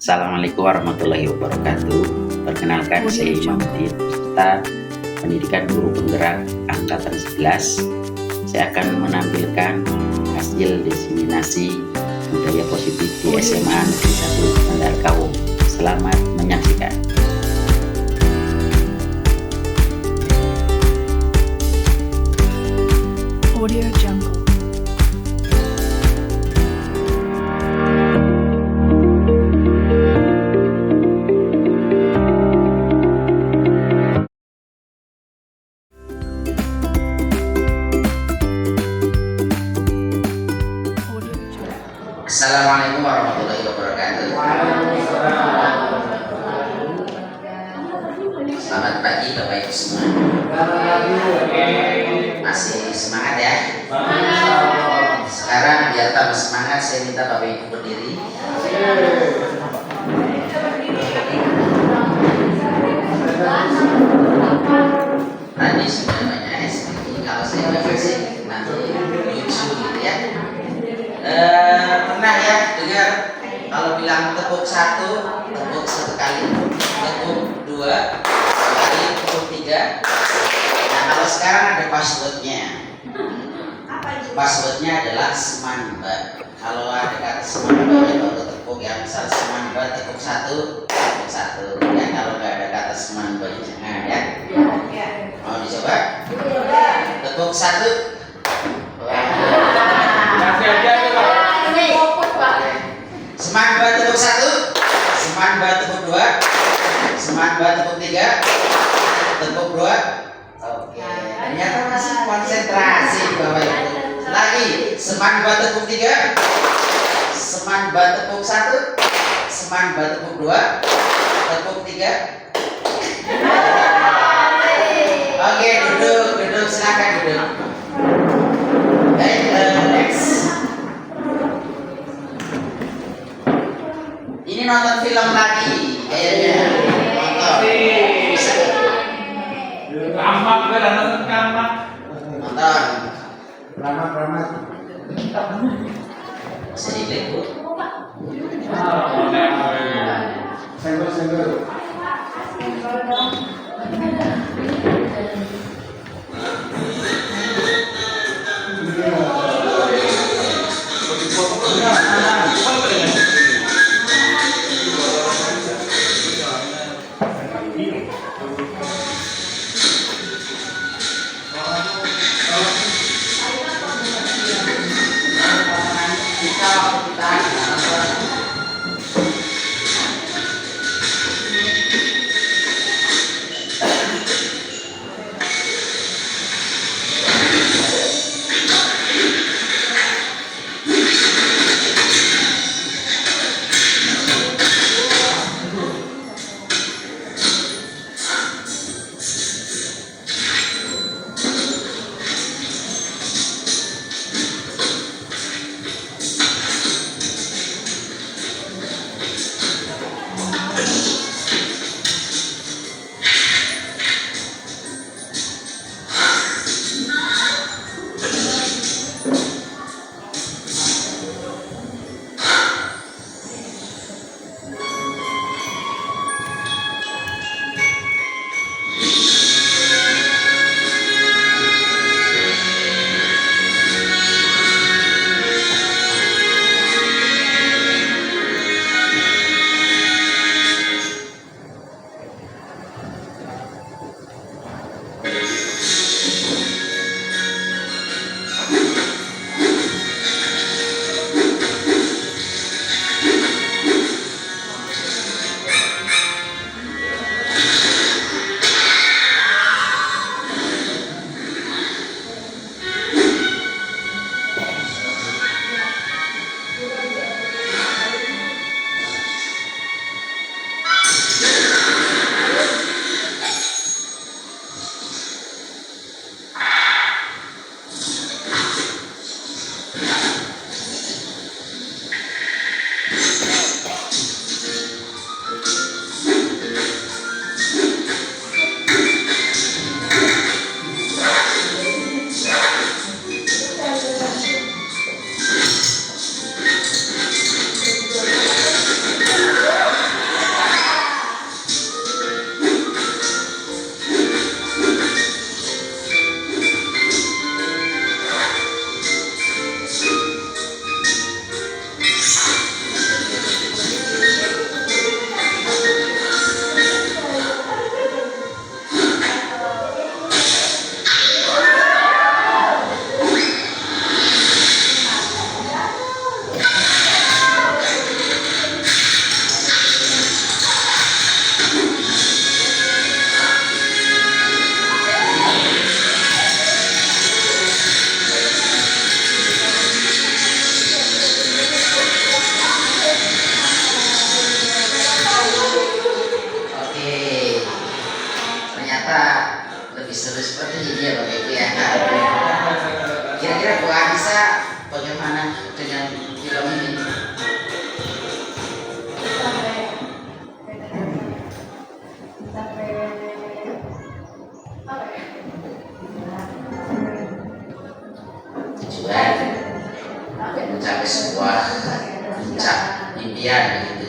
Assalamualaikum warahmaullahi wabarakatuh. Perkenalkan, saya Imam Adit, peserta pendidikan guru penggerak angkatan 11. Saya akan menampilkan hasil diseminasi budaya positif di SMA Negeri 1 Bandar Kaung. Selamat menyaksikan. Audio Jungle. Assalamualaikum warahmatullahi wabarakatuh. Selamat pagi Bapak Ibu semua. Masih semangat ya? Sekarang biar tambah semangat, saya minta Bapak Ibu berdiri. Tadi sudah banyak SPI, kalau saya kasih nanti lucu gitu ya. Pernah ya dengar kalau bilang tepuk satu kali, tepuk dua kali, tepuk tiga. Nah kalau sekarang ada passwordnya. Passwordnya adalah semanba. Kalau ada kata semanba ya baru tepuk ya. Misal semanba tepuk satu. Ya kalau nggak ada kata semanba jangan ya. Mau dicoba? Tepuk satu. Semanba tepuk satu, semanba tepuk dua, semanba tepuk tiga, tepuk dua. Oke, ternyata masih konsentrasi Bapak Ibu. Lagi, semanba tepuk tiga, semanba tepuk satu, semanba tepuk dua, tepuk tiga. Oke, duduk, silakan duduk. Baik, next. Ini nonton film lagi kayaknya. Nonton. Ramat. Sedikit Bu. Senggol.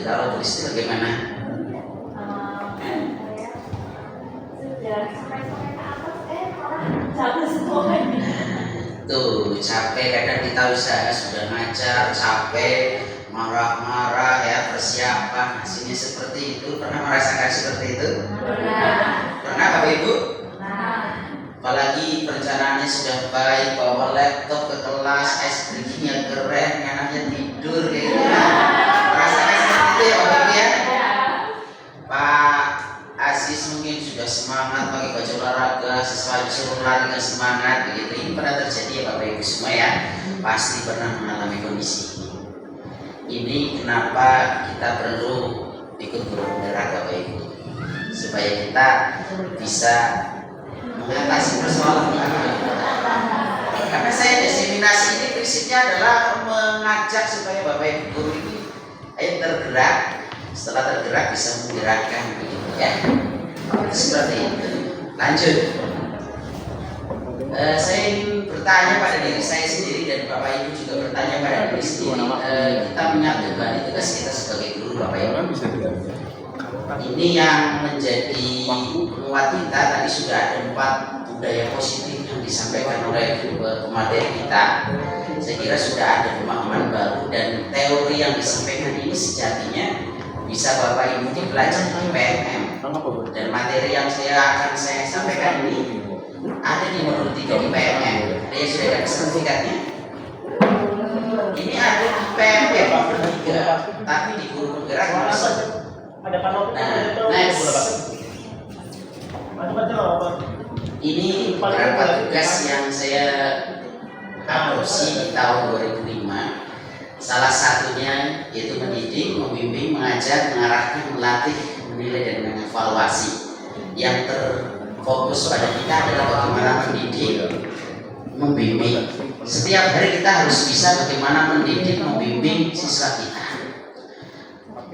Kalau tulis itu bagaimana? Tuh capek, kadang kita usaha sudah ngajar capek, marah-marah ya, persiapan hasilnya seperti itu. Pernah merasakan seperti itu? Pernah Bapak Ibu? Apalagi perencanaannya sudah baik, bawa laptop ke kelas, es krimnya keren, anaknya tidur kayak gitu. Merasakan seperti itu ya Bapak Ibu ya? Pak Aziz mungkin sudah semangat pakai baju olahraga, sesuai suruh lari dengan semangat begitu. Ini pernah terjadi ya Bapak Ibu semua ya? Pasti pernah mengalami kondisi ini. Ini kenapa kita perlu ikut guru penggerak Bapak Ibu, supaya kita bisa mengatasi persoalan ini. Karena saya diseminasi ini prinsipnya adalah mengajak supaya Bapak Ibu guru ini ayo tergerak, setelah tergerak bisa menggerakkan begitu ya. Seperti itu. Lanjut. Saya ingin bertanya pada diri saya sendiri dan Bapak Ibu juga bertanya pada diri sendiri. Kita menyatukan tugas kita sebagai guru Bapak Ibu. Ini yang menjadi penguat kita. Tadi sudah ada 4 budaya positif yang disampaikan oleh pemateri kita. Saya kira sudah ada pemahaman baru dan teori yang disampaikan ini sejatinya bisa Bapak Ibu dipelajari di PMM. Dan materi yang akan saya sampaikan ini ada di modul 3 di PMM. Ada yang sudah ada sertifikatnya? Ini ada di PMM modul 3, tapi di guru penggerak masuk. Nah, next. Ini beberapa tugas yang saya adopsi di tahun 2005. Salah satunya yaitu mendidik, membimbing, mengajar, mengarahkan, melatih, menilai dan mengevaluasi. Yang terfokus pada kita adalah bagaimana mendidik, membimbing. Setiap hari kita harus bisa bagaimana mendidik, membimbing siswa kita.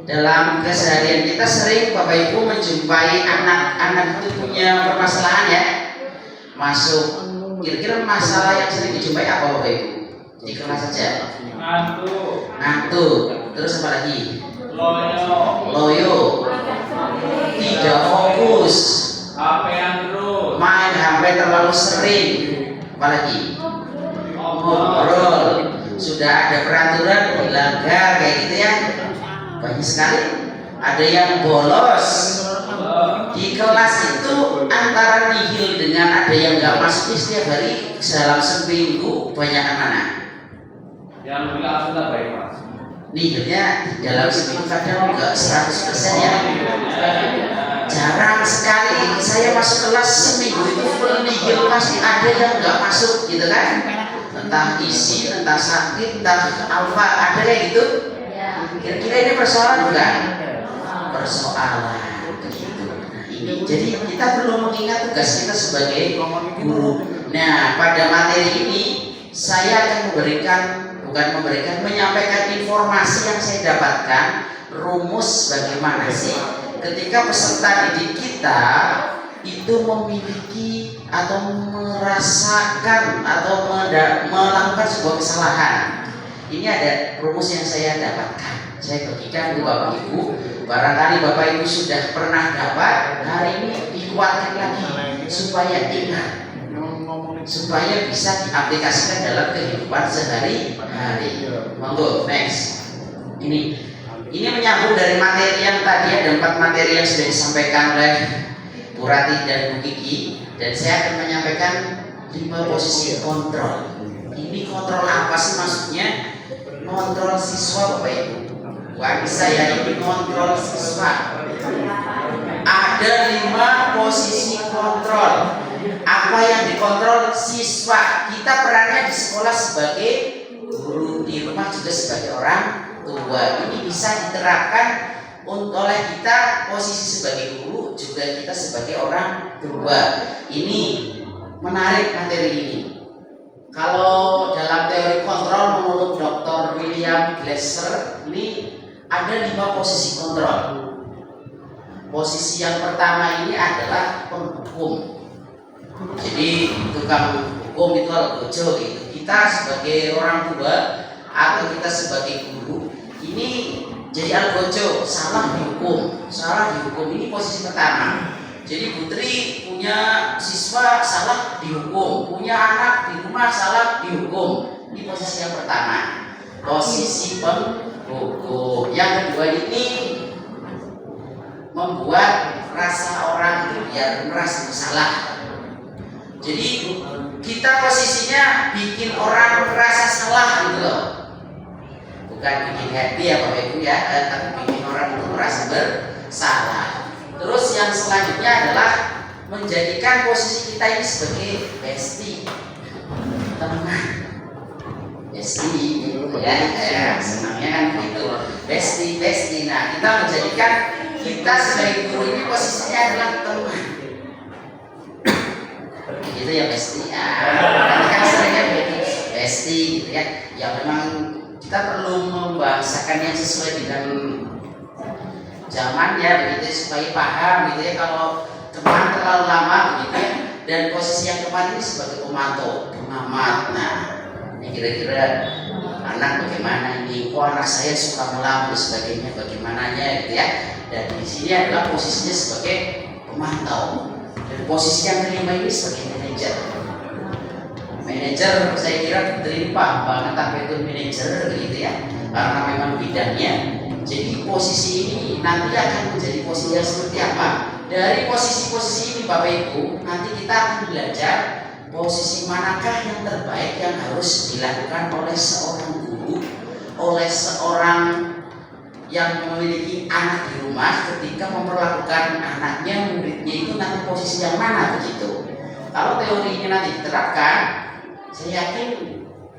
Dalam keseharian kita sering Bapak Ibu menjumpai anak-anak itu punya permasalahan ya. Masuk, kira-kira masalah yang sering dijumpai apa Bapak Ibu? Di kelas saja. Ngantuk. Terus apa lagi? Loyo. Tidak fokus. Main HP terlalu sering. Apa lagi? Ngobrol. Sudah ada peraturan dilanggar kayak gitu ya. Banyak sekali. Ada yang bolos. Di kelas itu antara nihil dengan ada yang nggak masuk setiap hari dalam seminggu banyak mana? Yang lebih langsung tak baik Mas. Nihilnya dalam seminggu kadang nggak 100% ya. Jarang sekali saya masuk kelas seminggu itu full nihil, pasti ada yang nggak masuk gitu kan? Entah isi, entah sakit, entah alfa, ada kayak gitu. Kira-kira ini persoalan bukan? Persoalan begitu. Nah, ini jadi kita perlu mengingat tugas kita sebagai guru. Nah, pada materi ini saya akan menyampaikan informasi yang saya dapatkan, rumus bagaimana sih ketika peserta didik kita itu memiliki atau merasakan atau melakukan sebuah kesalahan. Ini ada rumus yang saya dapatkan. Saya bagikan ke Bapak Ibu. Barangkali Bapak Ibu sudah pernah dapat, hari ini dikuatkan lagi supaya ingat, supaya bisa diaplikasikan dalam kehidupan sehari-hari. Monggo, next. Ini menyambung dari materi yang tadi, ada 4 materi yang sudah disampaikan oleh Bu Rati dan Bu Kiki, dan saya akan menyampaikan 5 posisi kontrol. Ini kontrol apa sih maksudnya? Kontrol siswa Bapak Ibu. Bukan saya ini kontrol siswa. Ada 5 posisi kontrol. Apa yang dikontrol siswa? Kita perannya di sekolah sebagai guru, di rumah juga sebagai orang tua. Ini bisa diterapkan oleh kita posisi sebagai guru, juga kita sebagai orang tua. Ini menarik materi ini. Kalau dalam teori kontrol menurut Dr. William Glasser ini ada 5 posisi kontrol. Posisi yang pertama ini adalah penghukum. Jadi tukang hukum itu algojo gitu. Kita sebagai orang tua atau kita sebagai guru ini Jadi Algojo salah dihukum. Ini posisi pertama. Jadi Putri punya siswa salah dihukum, punya anak di rumah salah dihukum. Ini posisi yang pertama. Posisi penghukum. Yang kedua ini membuat rasa orang itu biar merasa bersalah. Jadi kita posisinya bikin orang merasa salah gitu loh. Bukan bikin happy ya Bapak Ibu ya, tapi bikin orang itu merasa bersalah. Terus yang selanjutnya adalah menjadikan posisi kita ini sebagai bestie, teman, bestie, ya, senangnya kan begitu, bestie. Nah, kita menjadikan kita sebagai guru ini posisinya adalah teman, gitu ya bestie. Nah, kan seringnya begitu bestie, gitu ya. Ya memang kita perlu membahasakan yang sesuai dengan zaman ya begitu supaya paham gitu ya. Kalau teman terlalu lama begitu ya, dan posisi yang teman ini sebagai pemantau, pengamat. Nah, ini kira-kira anak bagaimana ini, kok anak saya suka melamun sebagainya, bagaimananya gitu ya. Dan di sini adalah posisinya sebagai pemantau, dan posisi yang kelima ini sebagai manajer. Manajer saya kira terlimpah banget apa itu manajer gitu ya, karena memang bidangnya. Jadi posisi ini nanti akan menjadi posisi yang seperti apa? Dari posisi-posisi ini Bapak Ibu, nanti kita akan belajar posisi manakah yang terbaik yang harus dilakukan oleh seorang guru, oleh seorang yang memiliki anak di rumah ketika memperlakukan anaknya, muridnya itu nanti posisi yang mana begitu. Kalau teorinya nanti diterapkan, saya yakin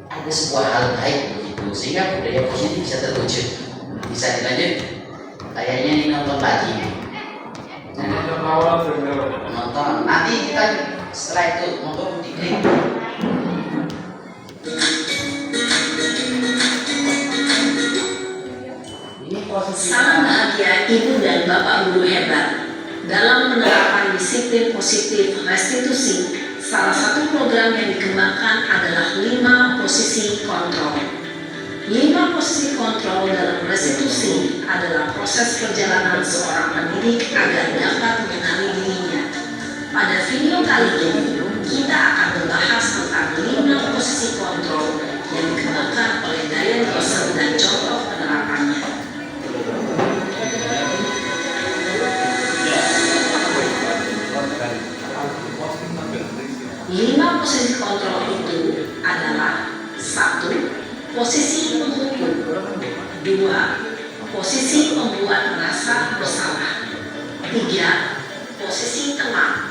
ada sebuah hal baik begitu, sehingga budaya positif bisa terwujud. Bisa dilanjut? Kayaknya ini nonton lagi. Nonton. Nanti kita setelah itu mau diklik. Salam bahagia Ibu dan Bapak Guru hebat. Dalam penerapan disiplin positif restitusi, salah satu program yang dikembangkan adalah 5 posisi kontrol. 5 posisi kontrol dalam restitusi adalah proses perjalanan seorang pendidik agar dapat mengenali dirinya. Pada video kali ini, kita akan membahas tentang 5 posisi kontrol yang dikembangkan oleh Diane Rosen dan contoh penerapannya. Lima posisi kontrol itu adalah 1. Posisi penghukum. 2. Posisi pembuat merasa bersalah. 3. Posisi teman.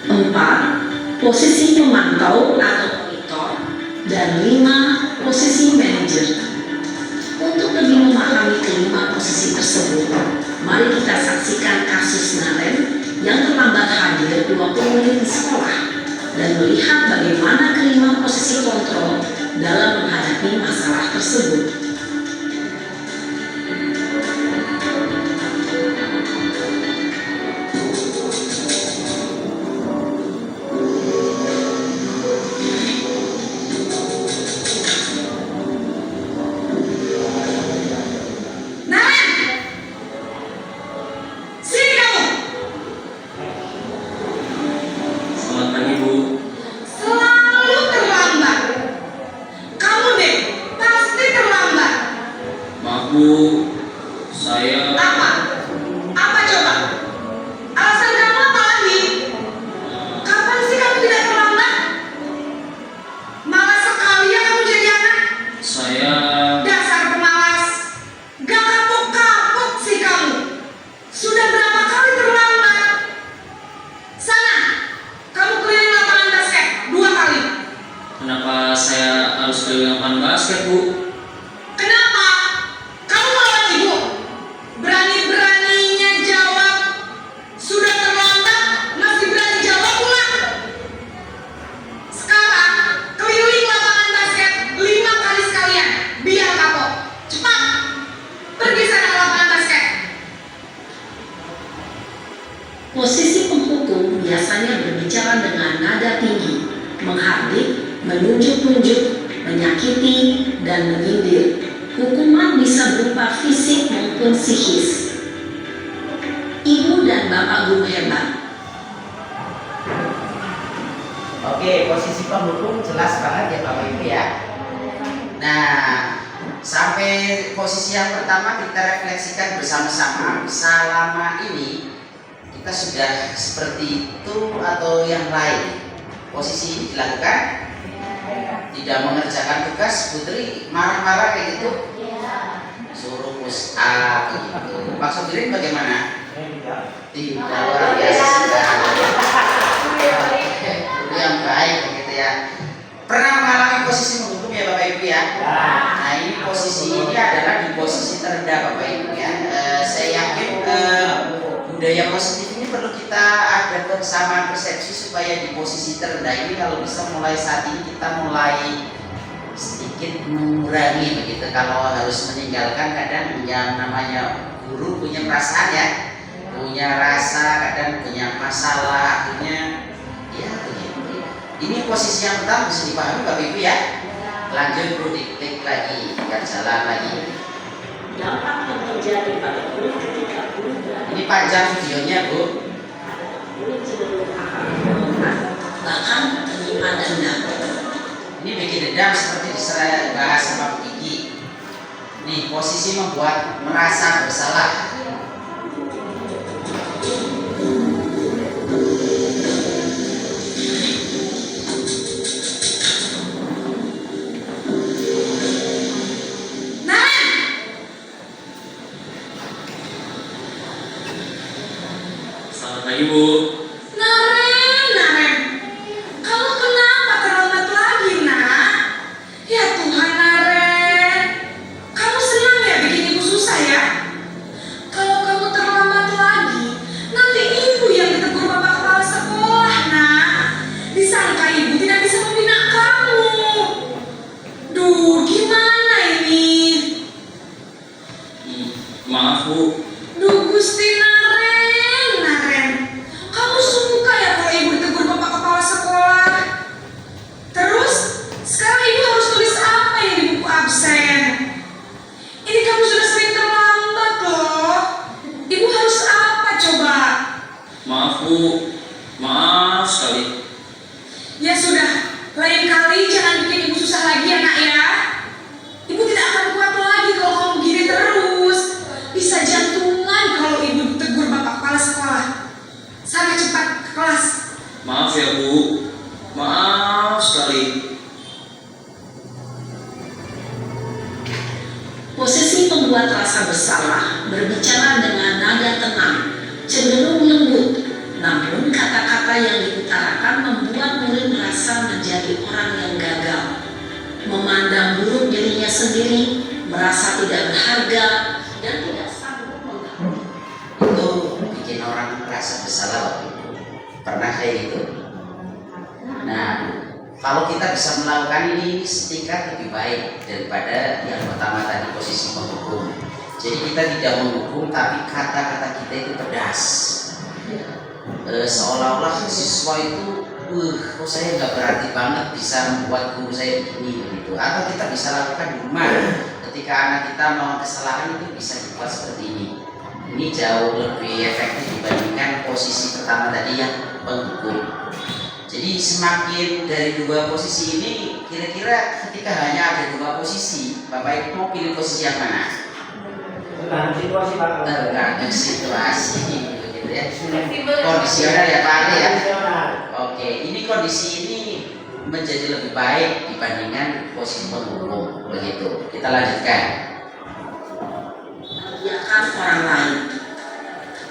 4. Posisi pemantau atau monitor. Dan 5. Posisi manajer. Untuk lebih memahami kelima posisi tersebut, mari kita saksikan kasus Naren yang terlambat hadir 20 menit di sekolah dan melihat bagaimana kelima posisi kontrol dalam menghadapi masalah tersebut. Posisi penghukum biasanya berbicara dengan nada tinggi, menghardik, menunjuk-nunjuk, menyakiti, dan menyindir. Hukuman bisa berupa fisik maupun psikis. Ibu dan bapak guru hebat. Oke, posisi penghukum jelas banget ya Bapak Ibu ya. Nah, sampai posisi yang pertama kita refleksikan bersama-sama. Selama ini kita sudah seperti itu atau yang lain? Posisi ini dilakukan? Tidak mengerjakan tugas, Putri marah-marah kayak gitu? Suruh push up gitu. Pak Sobirin bagaimana? Tidak, luar biasa Guru yang baik begitu ya. Pernah mengalami posisi menghukum ya Bapak Ibu ya? Nah ini posisi ini adalah di posisi terendah Bapak Ibu ya. Saya yakin budaya positif ini perlu kita ada kesamaan persepsi supaya di posisi terendah ini kalau bisa mulai saat ini kita mulai sedikit mengurangi begitu. Kalau harus meninggalkan kadang yang namanya guru punya perasaan ya, punya rasa, kadang punya masalah, akhirnya ya begitu. Ini posisi yang pertama bisa dipahami Bapak Ibu ya. Lanjut bro, diklik lagi, biar jalan lagi. Dampak yang terjadi pada guru ketika guru berada Ini panjang videonya Bu. guru cenderung akan membentak, bahkan menyimpan dendam. Ini bikin dendam seperti diserah bahas sama Bu Kiki. Nih posisi membuat merasa bersalah. Selamat pagi Bu. Naren, kamu kenapa terlambat lagi, nak? Ya Tuhan, Naren, kamu senang ya bikin ibu susah ya? Kalau kamu terlambat lagi, nanti ibu yang ditegur bapak kepala sekolah, nak. Disangka ibu tidak bisa membina kamu. Duh, gimana ini? Maaf Bu. Duh, Gusti Naren, kamu suka ya kalau ibu ditegur bapak kepala sekolah? Terus, sekarang ibu harus tulis apa yang di buku absen? Ini kamu sudah sering terlambat loh. Ibu harus apa coba? Maaf Bu. Maaf sekali. Ya sudah, lain kali jangan bikin ibu susah lagi ya nak ya. Ibu tidak akan kuat lagi kalau kamu begini terus. Bisa jantungan kalau ibu ditegur bapak kepala sekolah. Sana cepat ke kelas. Maaf ya Bu. Maaf sekali. Posisi pembuat rasa bersalah berbicara dengan nada tenang, cenderung lembut, namun kata-kata yang diutarakan membuat murid merasa menjadi orang yang gagal, memandang buruk dirinya sendiri, merasa tidak berharga, dan tidak sanggup mengakui. Itu bikin orang merasa bersalah waktu itu. Pernah kayak gitu? Nah, kalau kita bisa melakukan ini setingkat lebih baik daripada yang pertama tadi posisi menghukum. Jadi kita tidak menghukum tapi kata-kata kita itu pedas. Seolah-olah siswa itu, kok saya nggak berarti banget bisa membuat guru saya begini begitu. Atau kita bisa lakukan di rumah. Ketika anak kita melakukan kesalahan itu bisa dibuat seperti ini. Ini jauh lebih efektif dibandingkan posisi pertama tadi yang penghukum. Jadi semakin dari dua posisi ini, kira-kira ketika hanya ada dua posisi, Bapak Ibu mau pilih posisi yang mana? Tergantung situasi Pak. Tergantung situasi, begitu ya. Kondisional ya Pak Ali ya. Oke, ini kondisi ini menjadi lebih baik dibandingkan posisi penghukum, begitu. Kita lanjutkan. Mengiyakan orang lain.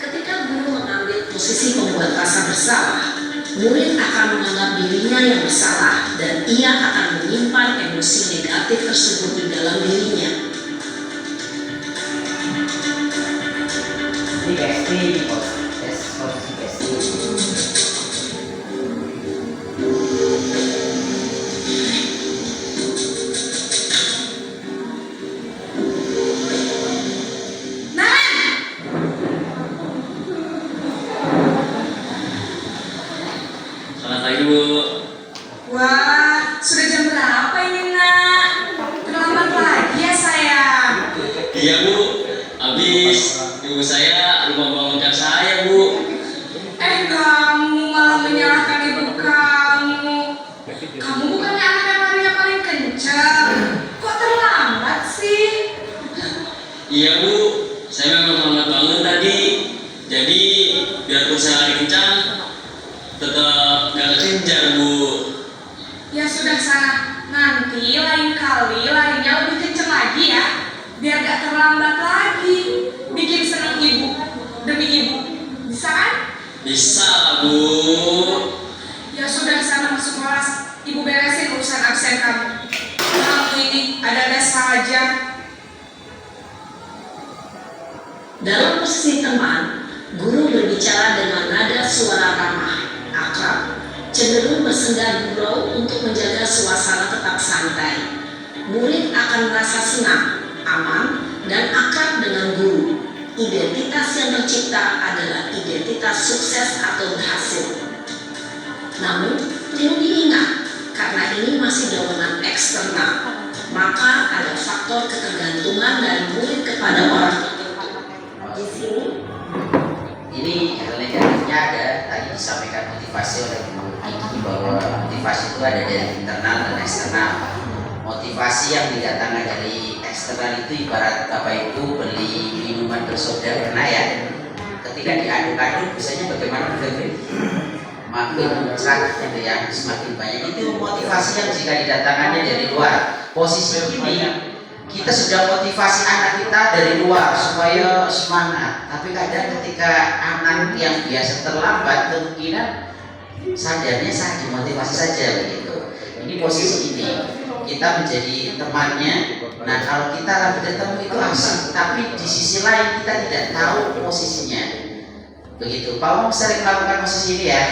Ketika guru mengambil posisi pembuat rasa bersalah, murid akan menganggap dirinya yang bersalah dan ia akan menyimpan emosi negatif tersebut di dalam dirinya. Ini posisi casting. Selamat pagi Bu. Wah, sudah jam berapa ini nak? Terlambat lagi ya sayang. saya lupa bangunkan saya, Bu. Kamu malah menyalahkan ibu kamu. Kamu bukannya anak yang larinya paling kencang. Kok terlambat sih? Iya, Bu. Saya memang lambat banget tadi. Jadi, biarpun saya lari kencang, tetap gak kejar, Bu. Ya sudah sana. Nanti lain kali larinya lebih kencang lagi ya. Biar gak terlambat lagi. Bikin seneng ibu. Demi ibu. Bisa kan? Bisa lah, Bu. Ya sudah sana masuk kelas. Ibu beresin urusan absen kamu. Kamu ini ada setengah jam. Dalam posisi teman, guru berbicara dengan nada suara ramah, akrab, cenderung bersenggah gurau untuk menjaga suasana tetap santai. Murid akan merasa senang, aman, dan akrab dengan guru. Identitas yang tercipta adalah identitas sukses atau berhasil. Namun, perlu diingat, karena ini masih dorongan eksternal, maka ada faktor ketergantungan dari murid kepada orang tertentu. Di sini, Ini negatifnya ada tadi disampaikan motivasi oleh Bu Kiki bahwa motivasi itu ada dari internal dan eksternal. Motivasi yang didatangkan dari eksternal itu ibarat Bapak Ibu beli minuman bersoda pernah ya. Ketika diaduk-aduk biasanya bagaimana Febri? Makin muncrat gitu ya, semakin banyak. Itu motivasi yang jika didatangkannya dari luar. Posisi ini kita sudah motivasi anak kita dari luar supaya semangat, tapi kadang ketika anak yang biasa terlambat kemungkinan sadarnya saya dimotivasi saja begitu. Ini posisi ini kita menjadi temannya. Nah kalau kita lagi ketemu itu asik, tapi di sisi lain kita tidak tahu posisinya begitu. Pak Om sering melakukan posisi ini ya,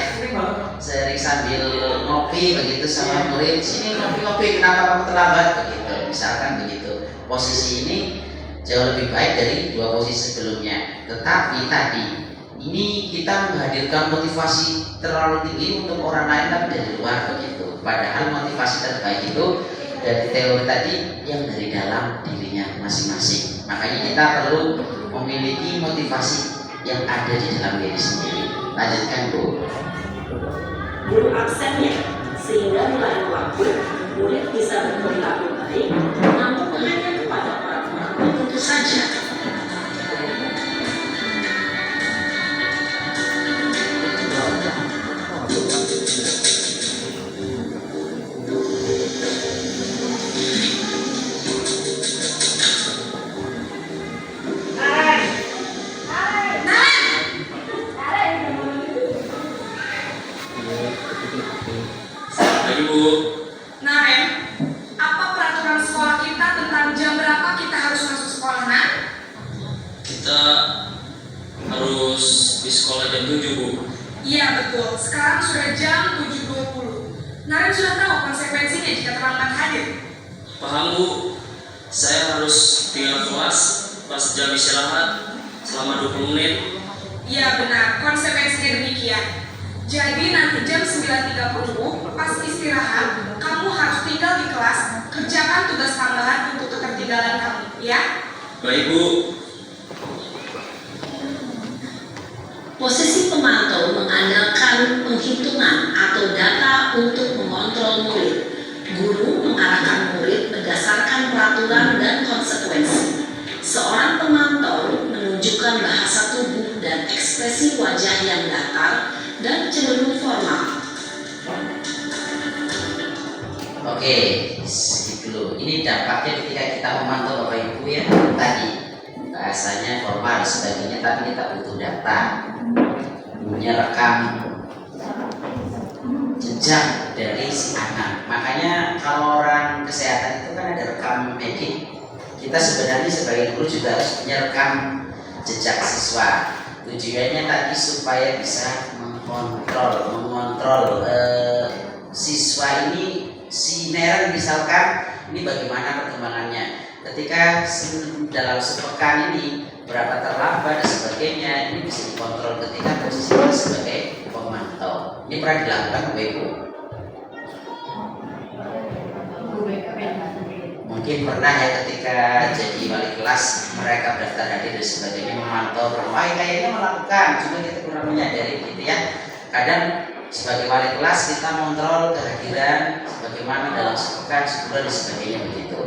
sering sambil ngopi begitu sama murid, sini ngopi-ngopi kenapa kamu terlambat begitu, misalkan begitu. Posisi ini jauh lebih baik dari dua posisi sebelumnya. Tetapi tadi ini kita menghadirkan motivasi terlalu tinggi untuk orang lain tapi dari luar begitu. Padahal motivasi terbaik itu dari teori tadi yang dari dalam dirinya masing-masing. Makanya kita perlu memiliki motivasi yang ada di dalam diri sendiri. Lanjutkan Bu. guru absennya, sehingga mulai waktu murid bisa berperilaku baik, namun hanya kepada orang-orang tertentu saja. Pagi, Bu. Nah, Ren, apa peraturan sekolah kita tentang jam berapa kita harus masuk sekolah, Nah? Kita harus di sekolah jam 7, Bu. Iya, betul. Sekarang sudah jam 7.20. Naren sudah tahu konsekuensinya jika terlambat hadir. Paham, Bu. Saya harus tinggal kelas pas jam istirahat selama 20 menit. Iya, benar. Konsekuensinya demikian. Jadi nanti jam 9.30 pas istirahat, kamu harus tinggal di kelas, kerjakan tugas tambahan untuk ketertinggalan kamu, ya? Baik, Bu. Posisi pemantau mengandalkan penghitungan atau data untuk mengontrol murid. Guru mengarahkan murid berdasarkan peraturan dan konsekuensi. Seorang pemantau menunjukkan bahasa tubuh dan ekspresi wajah yang datar dan cenderung formal. Oke, segitu dulu. Ini dampaknya ketika kita memantau Bapak Ibu ya. Tadi bahasanya formal dan sebagainya, tapi kita butuh data, punya rekam jejak dari si anak. Makanya kalau orang kesehatan itu kan ada rekam medik. Kita sebenarnya sebagai guru juga harus punya rekam jejak siswa. Tujuannya tadi supaya bisa mengontrol siswa ini, si Neren misalkan ini bagaimana perkembangannya ketika dalam sepekan ini berapa terlambat dan sebagainya, ini bisa dikontrol ketika posisinya sebagai pemantau. Ini pernah dilakukan Bapak Ibu? Mungkin mungkin pernah ya ketika jadi wali kelas mereka daftar hadir dan sebagainya memantau bahwa kayaknya melakukan, cuma kita kurang menyadari gitu ya. Kadang sebagai wali kelas kita kontrol kehadiran sebagaimana dalam sepekan, sebulan dan sebagainya begitu.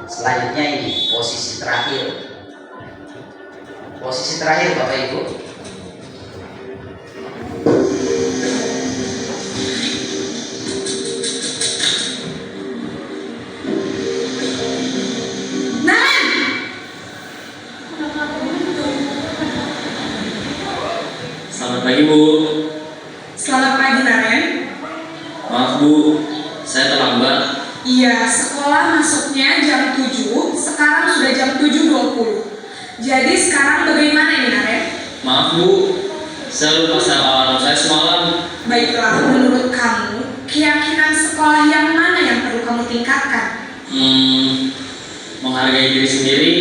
Selanjutnya ini posisi terakhir. Posisi terakhir Bapak Ibu. Selamat pagi Bu. Selamat pagi Naren. Maaf Bu, saya terlambat. Iya, sekolah masuknya jam 7, sekarang sudah jam 7.20. Jadi sekarang bagaimana ini Naren? Maaf Bu, saya lupa setel alarm saya semalam. Baiklah, menurut kamu, keyakinan sekolah yang mana yang perlu kamu tingkatkan? Menghargai diri sendiri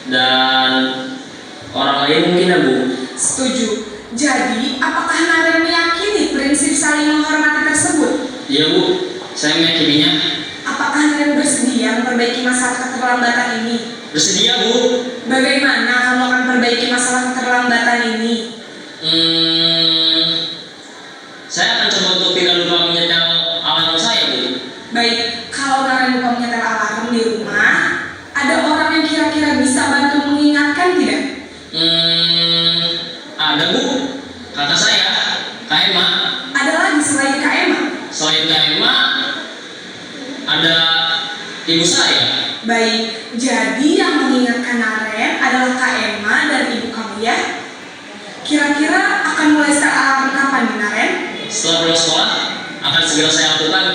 dan orang lain mungkin ya Bu. Setuju. Jadi, apakah Naren meyakini prinsip saling menghormati tersebut? Iya Bu, saya meyakininya. Apakah Naren bersedia memperbaiki masalah keterlambatan ini? Bersedia Bu. Bagaimana kamu akan perbaiki masalah keterlambatan ini? Saya akan coba untuk tidak lupa menyetel alarm saya Bu. Baik, kalau Naren lupa menyetel alarm di rumah, ada orang yang kira-kira bisa bantu mengingatkan tidak? Ada Bu, kakak saya, Kak Emma. Ada lagi selain Kak Emma? Selain Kak Emma, ada ibu saya. Baik, jadi yang mengingatkan Naren adalah Kak Emma dan ibu kamu ya? Kira-kira akan mulai setel alarm kapan nih Naren? Setelah pulang sekolah, akan segera saya lakukan.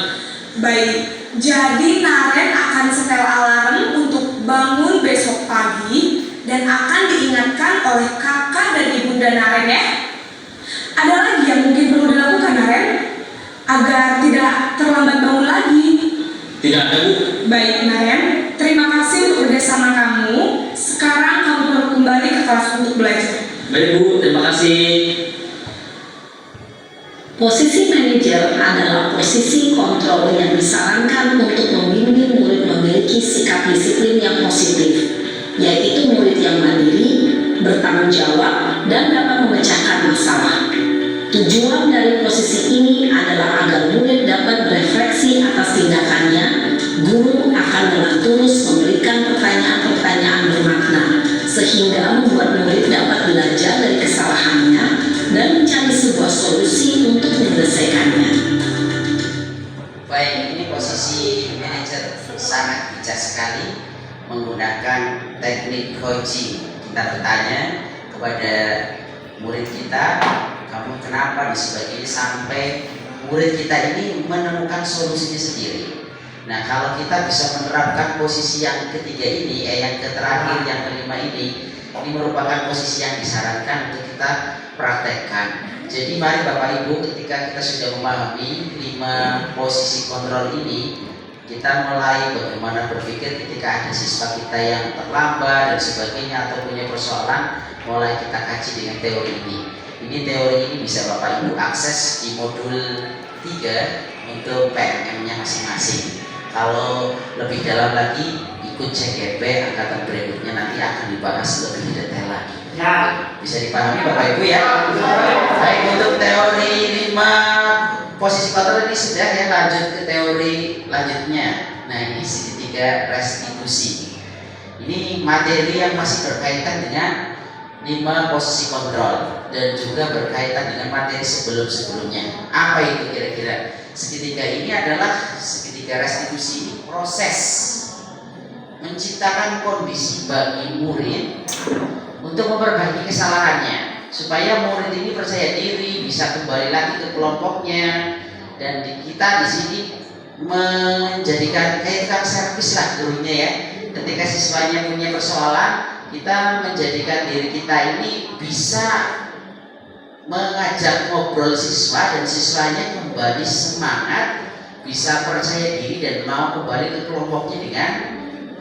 Baik, jadi Naren akan setel alarm untuk bangun besok pagi dan akan diingatkan oleh kakak dan ibunda Naren ya. Ada lagi yang mungkin perlu dilakukan Naren agar tidak terlambat bangun lagi? Tidak ada Bu. Baik Naren, terima kasih untuk kerjasama kamu. Sekarang kamu perlu kembali ke kelas untuk belajar. Baik Bu, terima kasih. Posisi manajer adalah posisi kontrol yang disarankan untuk membimbing murid memiliki sikap disiplin yang positif, yaitu murid yang mandiri, bertanggung jawab, dan dapat memecahkan masalah. Tujuan dari posisi ini adalah agar murid dapat berefleksi atas tindakannya. Guru akan dengan tulus memberikan pertanyaan-pertanyaan bermakna, sehingga membuat murid dapat belajar dari kesalahannya dan mencari sebuah solusi untuk menyelesaikannya. Baik, ini posisi manajer sangat bijak sekali menggunakan teknik coaching. Kita bertanya kepada murid kita, kamu kenapa dan sebagainya, sampai murid kita ini menemukan solusinya sendiri. Nah, kalau kita bisa menerapkan posisi yang ketiga ini, yang terakhir, yang kelima ini merupakan posisi yang disarankan untuk kita praktekkan. Jadi mari Bapak Ibu, ketika kita sudah memahami 5 posisi kontrol ini, kita mulai bagaimana berpikir ketika ada siswa kita yang terlambat dan sebagainya atau punya persoalan, mulai kita kaji dengan teori ini. Ini teori ini bisa Bapak Ibu akses di modul 3 untuk PMM-nya masing-masing. Kalau lebih dalam lagi, ikut CGP angkatan berikutnya, nanti akan dibahas lebih detail lagi. Ya. Bisa dipahami Bapak Ibu ya. Baik, untuk teori 5 posisi kontrol ini sudah ya, lanjut ke teori lanjutnya. Nah, ini segitiga restitusi. Ini materi yang masih berkaitan dengan 5 posisi kontrol dan juga berkaitan dengan materi sebelum-sebelumnya. Apa itu kira-kira? Segitiga ini adalah segitiga restitusi, proses menciptakan kondisi bagi murid untuk memperbaiki kesalahannya, supaya murid ini percaya diri, bisa kembali lagi ke kelompoknya, dan kita di sini menjadikan kayak tukang servis lah gurunya ya. Ketika siswanya punya persoalan, kita menjadikan diri kita ini bisa mengajak ngobrol siswa dan siswanya kembali semangat, bisa percaya diri dan mau kembali ke kelompoknya dengan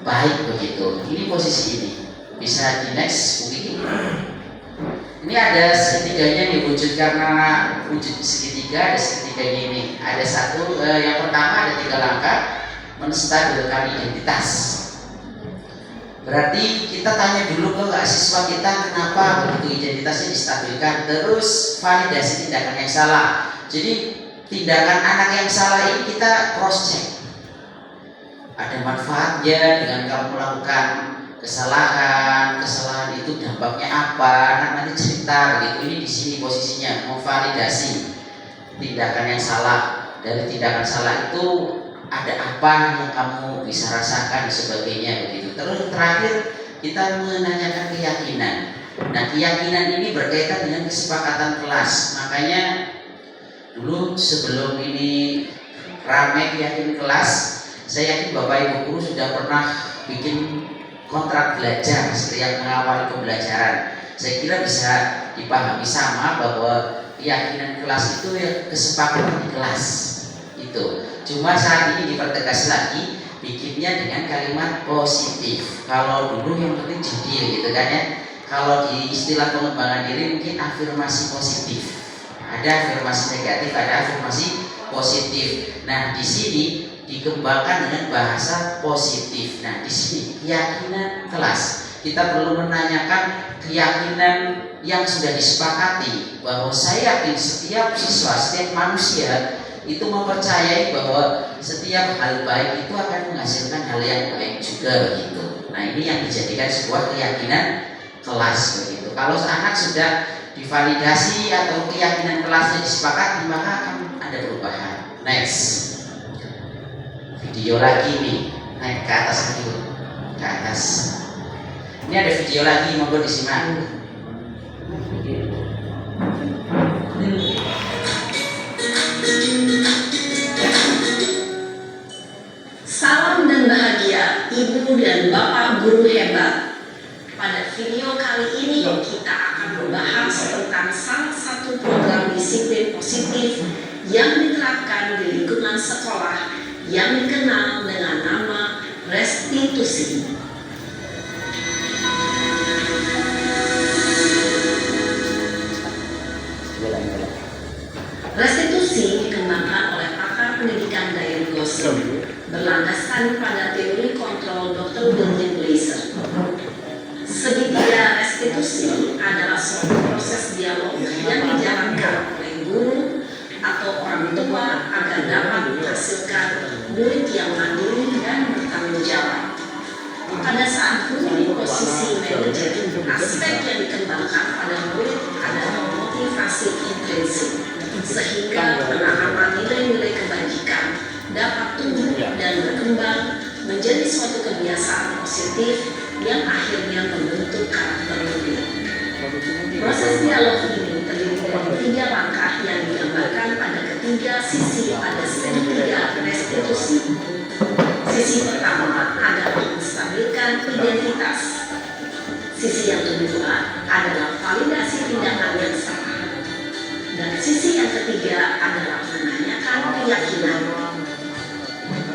baik begitu. Ini posisi ini. Bisa di next mungkin. Ini ada segitiganya diwujud karena wujud segitiga, ada segitiganya ini. Ada satu, yang pertama ada 3 langkah. menstabilkan identitas. Berarti kita tanya dulu ke siswa kita kenapa begitu identitasnya distabilkan, terus validasi tindakan yang salah. Jadi tindakan anak yang salah ini kita cross check. Ada manfaatnya dengan kamu melakukan kesalahan itu dampaknya apa? Anak nanti cerita begitu. Ini di sini posisinya memvalidasi tindakan yang salah. Dari tindakan salah itu ada apa yang kamu bisa rasakan sebagainya begitu. Terus terakhir kita menanyakan keyakinan. Nah, keyakinan ini berkaitan dengan kesepakatan kelas. Makanya dulu sebelum ini ramai keyakinan kelas, saya yakin Bapak Ibu guru sudah pernah bikin kontrak belajar setiap mengawali pembelajaran. Saya kira bisa dipahami sama bahwa keyakinan kelas itu ya kesepakatan di kelas itu. Cuma saat ini dipertegas lagi, bikinnya dengan kalimat positif. Kalau dulu yang penting judil gitu kan ya. Kalau di istilah pengembangan diri mungkin afirmasi positif. Ada afirmasi negatif, ada afirmasi positif. Nah, di sini dikembangkan dengan bahasa positif. Nah, di sini keyakinan kelas. Kita perlu menanyakan keyakinan yang sudah disepakati bahwa saya yakin setiap siswa, setiap manusia itu mempercayai bahwa setiap hal baik itu akan menghasilkan hal yang baik juga begitu. Nah, ini yang dijadikan sebuah keyakinan kelas begitu. Kalau anak sudah divalidasi atau keyakinan kelasnya disepakati, maka akan ada perubahan. Next. Video lagi nih, naik ke atas dulu, ke atas. Ini ada video lagi, monggo disimak. Salam dan bahagia Ibu dan Bapak guru hebat. Pada video kali ini kita akan membahas tentang salah satu program disiplin positif yang diterapkan di lingkungan sekolah yang dikenal dengan nama restitusi. Restitusi dikembangkan oleh pakar pendidikan Diane Gosling berlandaskan pada teori kontrol Dr. William Blaser. Segitiga restitusi adalah suatu proses dialog yang dijalankan oleh guru atau orang tua agar dapat menghasilkan murid yang mandiri dan bertanggung jawab. Pada saat guru di posisi manajer, aspek yang dikembangkan pada murid adalah motivasi intrinsik, sehingga penanaman nilai-nilai kebajikan dapat tumbuh dan berkembang menjadi suatu kebiasaan positif yang akhirnya membentuk karakter murid. Proses dialog ini terdiri dari 3 langkah yang digambarkan pada ketiga sisi pada segitiga restitusi. Sisi pertama adalah menstabilkan identitas. Sisi yang kedua adalah validasi tindakan yang salah. Dan sisi yang ketiga adalah menanyakan keyakinan.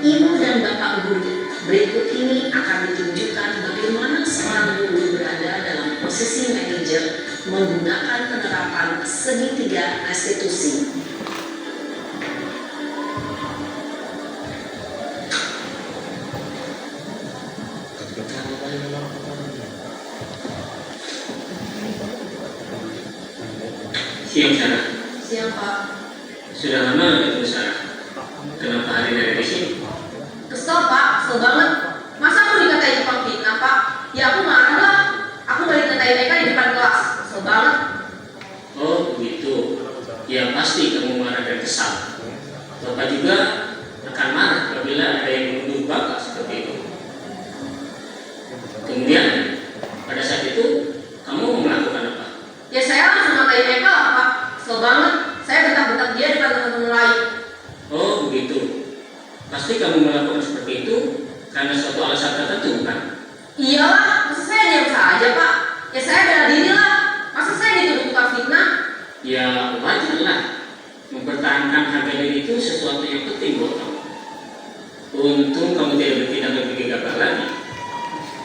Ibu dan Bapak guru, berikut ini akan ditunjukkan bagaimana seorang guru berada dalam posisi manajer menggunakan penerapan segitiga restitusi. Siang Sarah. Siang Pak. Sudah lama nggak ketemu Sarah? Kenapa hari ini ada di sini? Kesel Pak, kesel banget. Masa aku dikatain tukang fitnah Pak? Ya aku marah lah. Aku balik ngatain mereka di depan kelas. Kesel banget. Oh begitu. Ya pasti kamu marah dan kesal. Bapak juga akan marah apabila ada yang menuduh Bapak seperti itu. Kemudian pada saat itu kamu melakukan apa? Ya saya langsung ngatain mereka lah Pak. Kesel banget. Saya bentak-bentak dia di depan teman-teman lain. Oh begitu. Pasti kamu melakukan seperti itu karena suatu alasan tertentu kan? Iyalah, masa saya diam saja Pak? Ya saya bela diri lah. Masa saya dituduh tukang fitnah? Ya wajar lah. Mempertahankan harga diri itu sesuatu yang penting buat kamu. Untung kamu tidak bertindak lebih gegabah lagi.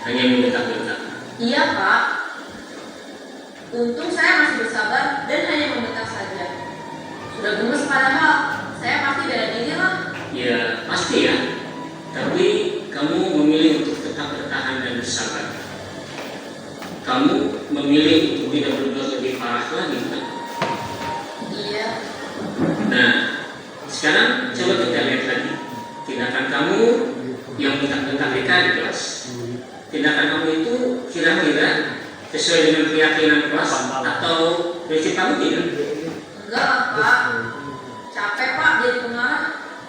Hanya membentak-bentak. Iya Pak. Untung saya masih bersabar dan hanya membentak saja. Sudah gemes padahal. Saya pasti bela diri lah. Ya pasti ya. Tapi kamu memilih untuk tetap bertahan dan bersabar. Kamu memilih untuk tidak berbuat lebih parah lagi, bukan? Iya. Nah, sekarang coba kita lihat lagi tindakan kamu yang bentak-bentak Eka di kelas. Tindakan kamu itu kira-kira sesuai dengan keyakinan kelas atau prinsip kamu tidak? Enggak, Pak. Capek, Pak, jadi pengarah.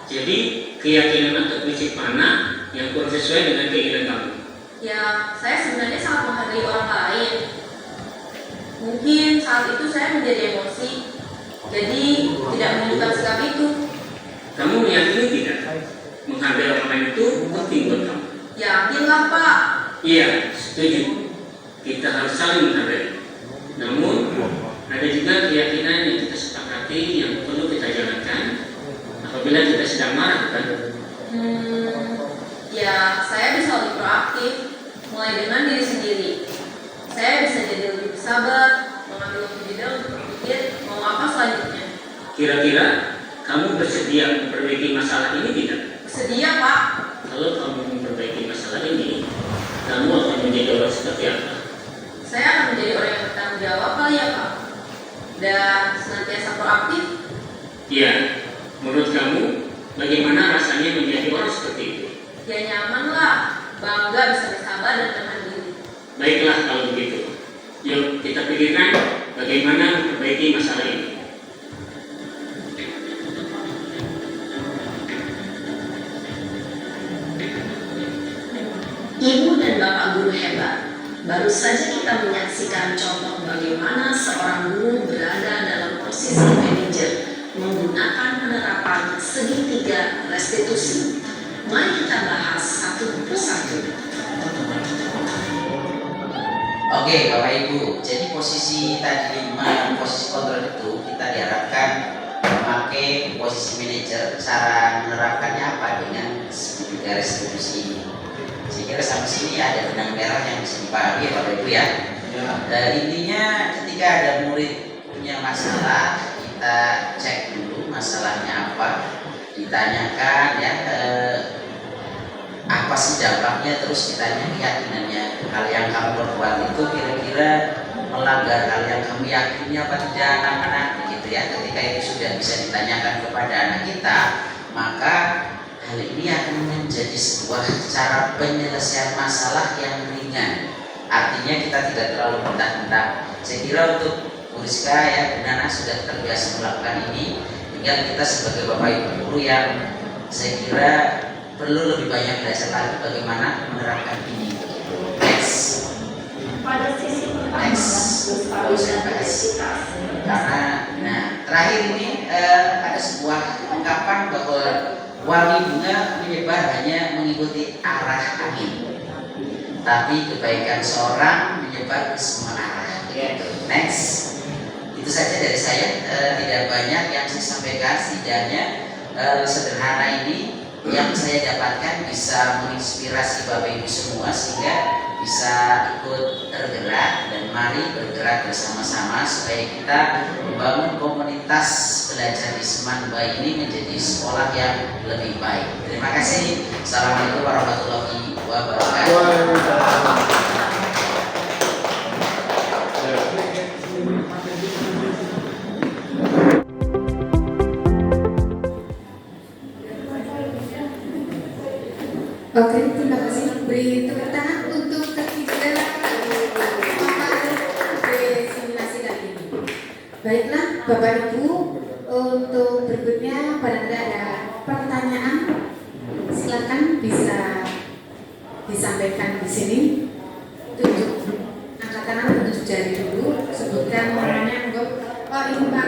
Jadi keyakinan atau prinsip mana yang kurang sesuai dengan keinginan kamu? Ya, saya sebenarnya sangat menghargai orang lain. Mungkin saat itu saya menjadi emosi, jadi tidak menunjukkan sikap itu. Kamu meyakini tidak menghargai orang lain itu penting buat kamu? Yakinlah, Pak. Iya, setuju. Kita harus saling menghargai. Namun ada juga keyakinan yang kita sepakati yang perlu kita jalankan apabila kita sedang marah, kan? Ya, saya bisa lebih proaktif, mulai dengan diri sendiri. Saya bisa jadi lebih bersabar, mengambil waktu jeda untuk berpikir mau apa selanjutnya. Kira-kira kamu bersedia memperbaiki masalah ini tidak? Bersedia, Pak. Kalau kamu memperbaiki masalah ini, kamu akan menjadi orang seperti apa? Saya akan menjadi orang yang bertanggung jawab kali ya, Pak. Dan senantiasa proaktif. Iya, menurut kamu bagaimana rasanya menjadi orang seperti itu? Ya nyaman lah, bangga bisa bersabar dan menahan diri. Baiklah kalau begitu. Yuk kita pikirkan bagaimana memperbaiki masalah ini. Ibu dan Bapak guru hebat, baru saja kita menyaksikan contoh bagaimana seorang guru berada dalam posisi manajer menggunakan penerapan segitiga restitusi. Mari kita bahas satu persatu. Oke, Bapak Ibu, jadi posisi tadi 5 posisi kontrol itu kita diharapkan memakai posisi manajer. Cara menerapkannya apa? Dengan segitiga restitusi ini. Saya kira sampai sini ada benang merah yang bisa dipahami ya Bapak Ibu ya. Intinya ketika ada murid punya masalah, kita cek dulu masalahnya apa, ditanyakan ya apa sih dampaknya, terus ditanya keyakinannya. Hal yang kamu perbuat itu kira-kira melanggar hal yang kamu yakini apa tidak, anak-anak begitu ya. Ketika itu sudah bisa ditanyakan kepada anak kita, maka hal ini akan menjadi sebuah cara penyelesaian masalah yang ringan. Artinya kita tidak terlalu bentak-bentak. Saya kira untuk Bu Rizka ya, Bu Nana sudah terbiasa melakukan ini. Tinggal kita sebagai Bapak Ibu guru yang saya kira perlu lebih banyak belajar lagi bagaimana menerapkan ini. Next. Pada sisi pertama, Karena terakhir ini ada sebuah ungkapan bahwa wangi bunga menyebar hanya mengikuti arah angin, tapi kebaikan seorang menyebar ke semua arah. Next. Itu saja dari saya, tidak banyak yang saya sampaikan, setidaknya sederhana ini yang saya dapatkan bisa menginspirasi Bapak Ibu semua sehingga bisa ikut tergerak, dan mari bergerak bersama-sama supaya kita membangun komunitas belajar di Seman Baik ini menjadi sekolah yang lebih baik. Terima kasih. Assalamualaikum warahmatullahi wabarakatuh. Oke, terima kasih. Beri tepuk tangan untuk ketiga paparan desimulasi kali ini. Baiklah, Bapak Ibu, untuk berikutnya barangkali ada pertanyaan, silakan bisa disampaikan di sini. Tunjuk angkat tangan, tunjuk jari dulu, sebutkan namanya. Oh, ini Pak,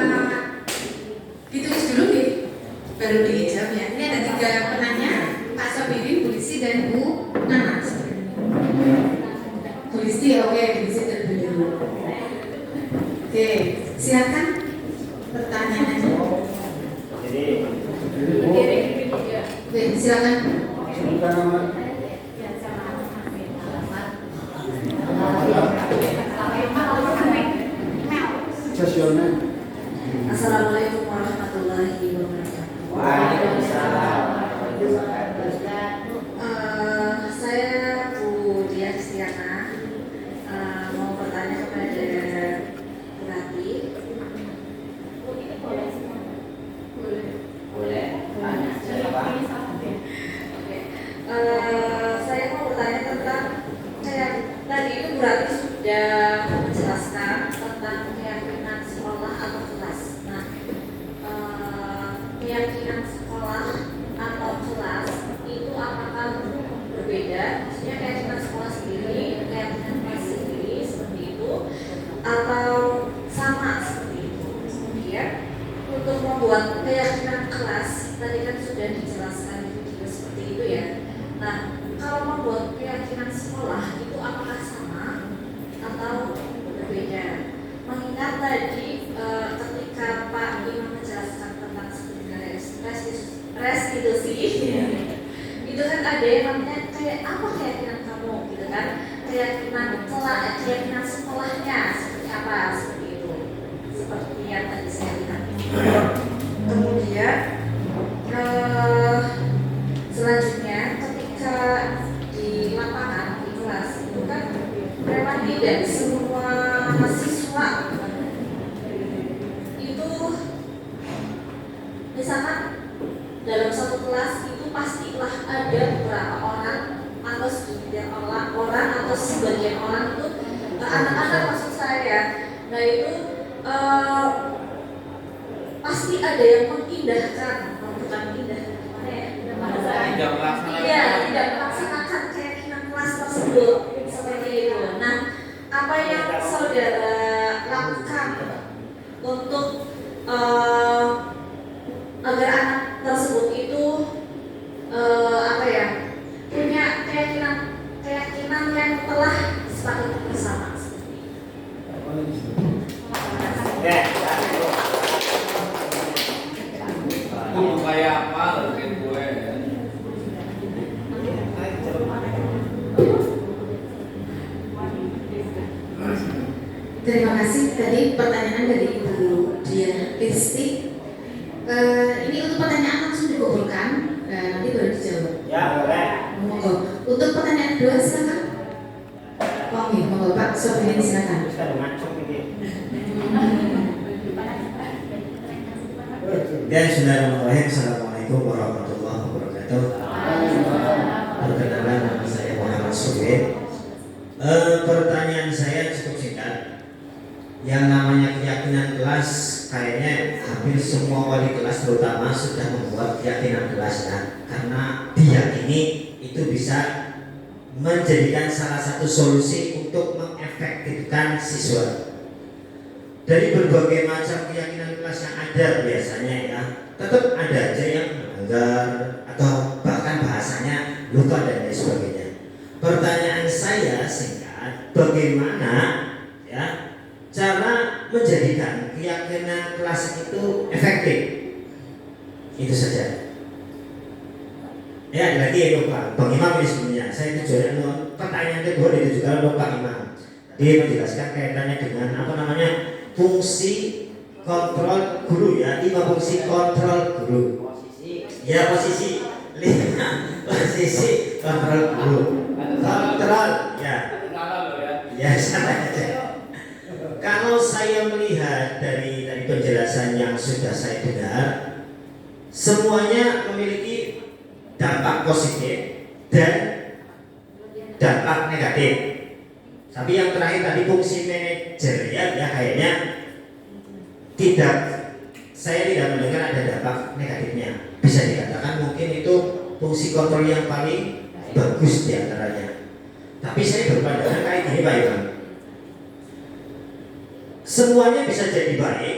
ditulis dulu nih, baru dijawab ya. Ini ada 3 penanya. Pak Sobirin, Bu Listi, dan Bu Nana. Bu Listi, oke, Bu Listi terlebih dulu. Oke, silakan pertanyaannya. Oke, silakan. Assalamualaikum warahmatullahi wabarakatuh. Waalaikumsalam. tadi ketika Pak Imam menjelaskan tentang sebenarnya restitusi, itu kan ada yang namanya kayak apa keyakinan kamu gitu kan, keyakinan sekolahnya seperti apa, seperti itu, seperti yang tadi saya lihat. Kemudian selanjutnya ketika di lapangan di kelas itu kan memang tidak semua mahasiswa itu, misalkan dalam satu kelas itu pastilah ada beberapa orang atau sebagian orang atau sebagian orang itu anak-anak maksud saya. Nah itu pasti ada yang mengindahkan, bukan indah, gimana ya? Tidak melaksanakan keyakinan kelas tersebut seperti itu. Nah, apa yang saudara lakukan untuk agar anak tersebut itu punya keyakinan yang telah sepakati bersama seperti itu. Kayak apa mungkin gue Terima kasih. Tadi pertanyaan dari Ibu Dian Listi. Ini untuk pertanyaan langsung dikumpulkan, nanti baru dijawab. Ya, boleh. Monggo. Untuk pertanyaan kedua silakan. Oh, iya, monggo Pak Sofian silakan. Bisa ngancung ini. Ya, bismillahirrahmanirrahim. Assalamualaikum warahmatullahi wabarakatuh. Perkenalkan, nama saya Muhammad Sofian. Pertanyaan saya cukup singkat. Yang namanya keyakinan kelas, kayaknya hampir semua wali kelas terutama sudah membuat keyakinan kelasnya, karena diyakini itu bisa menjadikan salah satu solusi untuk mengefektifkan siswa. Dari berbagai macam keyakinan kelas yang ada biasanya ya, tetap ada aja yang melanggar atau bahkan bahasanya lupa dan lain sebagainya. Pertanyaan saya singkat, bagaimana ya cara menjadikan keyakinan kelas itu efektif? Itu saja. Ya, ada lagi ya Pak Bang Imam ini sebenarnya. Saya tujuan pertanyaan kedua ditujukan untuk Pak Imam. Dia menjelaskan kaitannya dengan fungsi kontrol guru ya, 5 fungsi kontrol guru. Ya posisi 5 posisi kontrol guru. Kontrol ya. Ya santai aja. Kalau saya melihat dari penjelasan yang sudah saya dengar, semuanya memiliki dampak positif dan dampak negatif. Tapi yang terakhir tadi fungsi manajerial ya kayaknya saya tidak mendengar ada dampak negatifnya. Bisa dikatakan mungkin itu fungsi kontrol yang paling bagus di antaranya. Tapi saya berpandangan kayak gini Pak Iwan. Semuanya bisa jadi baik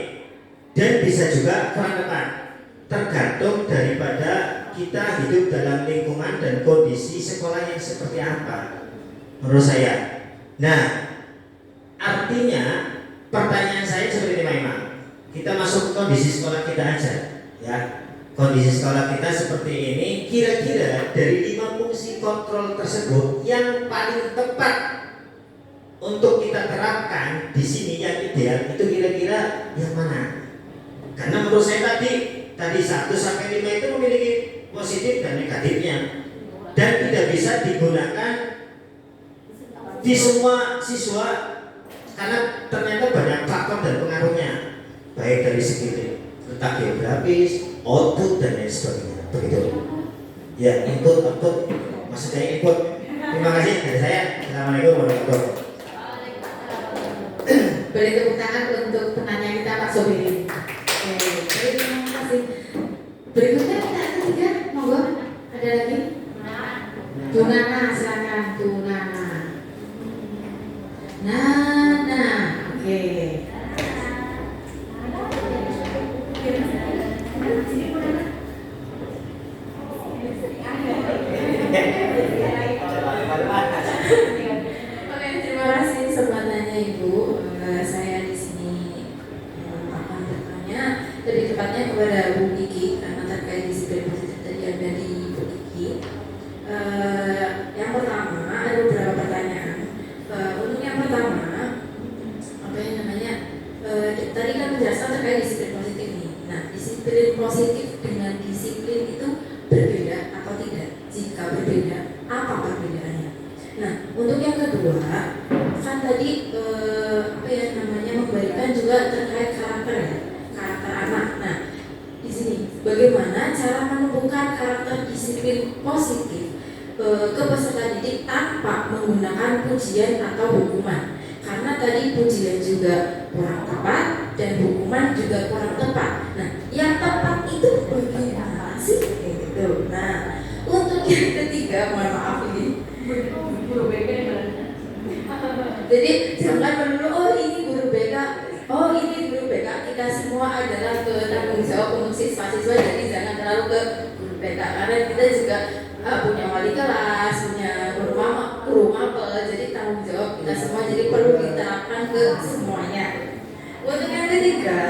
dan bisa juga kurang tepat, tergantung daripada kita hidup dalam lingkungan dan kondisi sekolah yang seperti apa menurut saya. Nah, artinya pertanyaan saya seperti ini Pak Imam, kita masuk ke kondisi sekolah kita aja ya. Kondisi sekolah kita seperti ini, kira-kira dari 5 fungsi kontrol tersebut yang paling tepat untuk kita terapkan di sini yang ideal itu kira-kira yang mana? Karena menurut saya tadi 1 sampai 5 itu memiliki positif dan negatifnya dan tidak bisa digunakan di semua siswa karena ternyata banyak faktor dan pengaruhnya, baik dari segi letak geografis, output dan lain sebagainya. Begitu. Ya, input, maksudnya input. Terima kasih dari saya. Assalamualaikum warahmatullahi wabarakatuh. Boleh tepuk tangan untuk penanya kita Pak Sobiri. Terima kasih. Berikutnya kita ketiga, monggo. Ada lagi? Tunana, silakan Tunana. Nana, oke. Oke, terima kasih kesempatannya Ibu. Saya di sini tadi kan menjelaskan terkait disiplin positif nih. Nah, disiplin positif dengan disiplin itu berbeda atau tidak? Jika berbeda, apa perbedaannya? Nah, untuk yang kedua, kan tadi memberikan juga terkait karakter ya, karakter anak. Nah, di sini bagaimana cara menumbuhkan karakter disiplin positif ke peserta didik tanpa menggunakan pujian atau hukuman? Karena tadi pujian juga kurang tepat dan hukuman juga kurang tepat. Nah, yang tepat itu bagaimana sih? Gitu. Nah, untuk yang ketiga, mohon maaf ini guru BK jadi jangan melulu oh ini guru BK, oh ini guru BK, kita semua adalah tanggung jawab untuk siswa-siswa, jadi jangan terlalu ke guru BK karena kita juga punya wali kelas, punya guru mapel, jadi tanggung jawab kita semua, jadi perlu diterapkan ke semuanya. Untuk yang ketiga,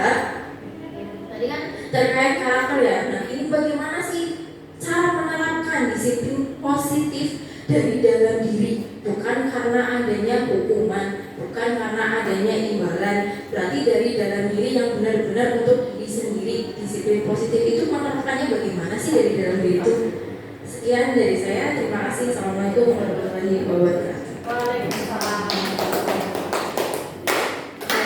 tadi kan terkait karakter ya. Nah, ini bagaimana sih cara menerapkan disiplin positif dari dalam diri, bukan karena adanya hukuman, bukan karena adanya imbalan. Berarti dari dalam diri yang benar-benar untuk diri sendiri. Disiplin positif itu menerapkannya bagaimana sih dari dalam diri itu? Sekian dari saya, terima kasih. Assalamualaikum warahmatullahi wabarakatuh. Waalaikumsalam.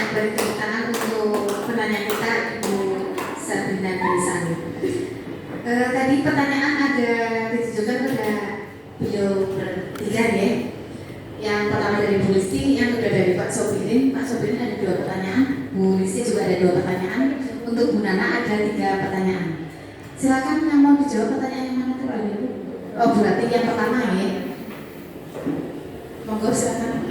Beri tepuk tangan untuk penanya kita, Ibu Sabrina Delisani. Tadi pertanyaan ada ditujukan pada beliau bertiga ya. Yang pertama dari Bu Listi, yang kedua dari Pak Sobirin. Pak Sobirin ada 2 pertanyaan, Bu Listi juga ada 2 pertanyaan. Untuk Bu Nana ada 3 pertanyaan. Silakan yang mau dijawab pertanyaan yang mana tadi? Oh, berarti yang pertama ya. Monggo silakan.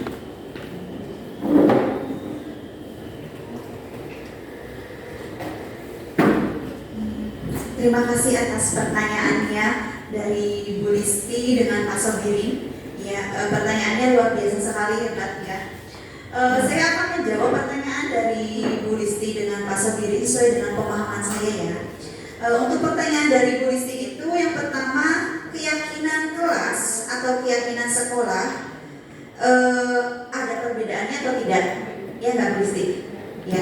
Terima kasih atas pertanyaannya dari Bu Listi dengan Pak Sobirin. Ya, pertanyaannya luar biasa sekali hebat ya. Saya akan menjawab pertanyaan dari Bu Listi dengan Pak Sobirin sesuai dengan pemahaman saya ya. Untuk pertanyaan dari Bu Listi itu yang pertama, keyakinan kelas atau keyakinan sekolah ada perbedaannya atau tidak? Ya nggak Bu Listi? Ya.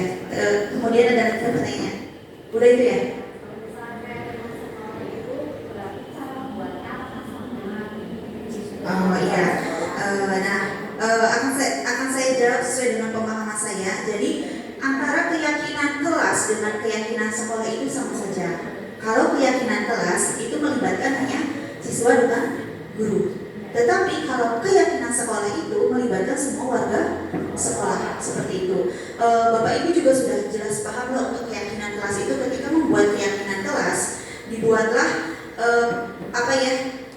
Kemudian ada pertanyaan. Udah itu ya? Oh iya, akan saya jawab sesuai dengan pemahaman saya. Jadi antara keyakinan kelas dengan keyakinan sekolah itu sama saja. Kalau keyakinan kelas itu melibatkan hanya siswa dengan guru. Tetapi kalau keyakinan sekolah itu melibatkan semua warga sekolah, seperti itu. Bapak Ibu juga sudah jelas paham loh untuk keyakinan kelas itu. Ketika membuat keyakinan kelas, dibuatlah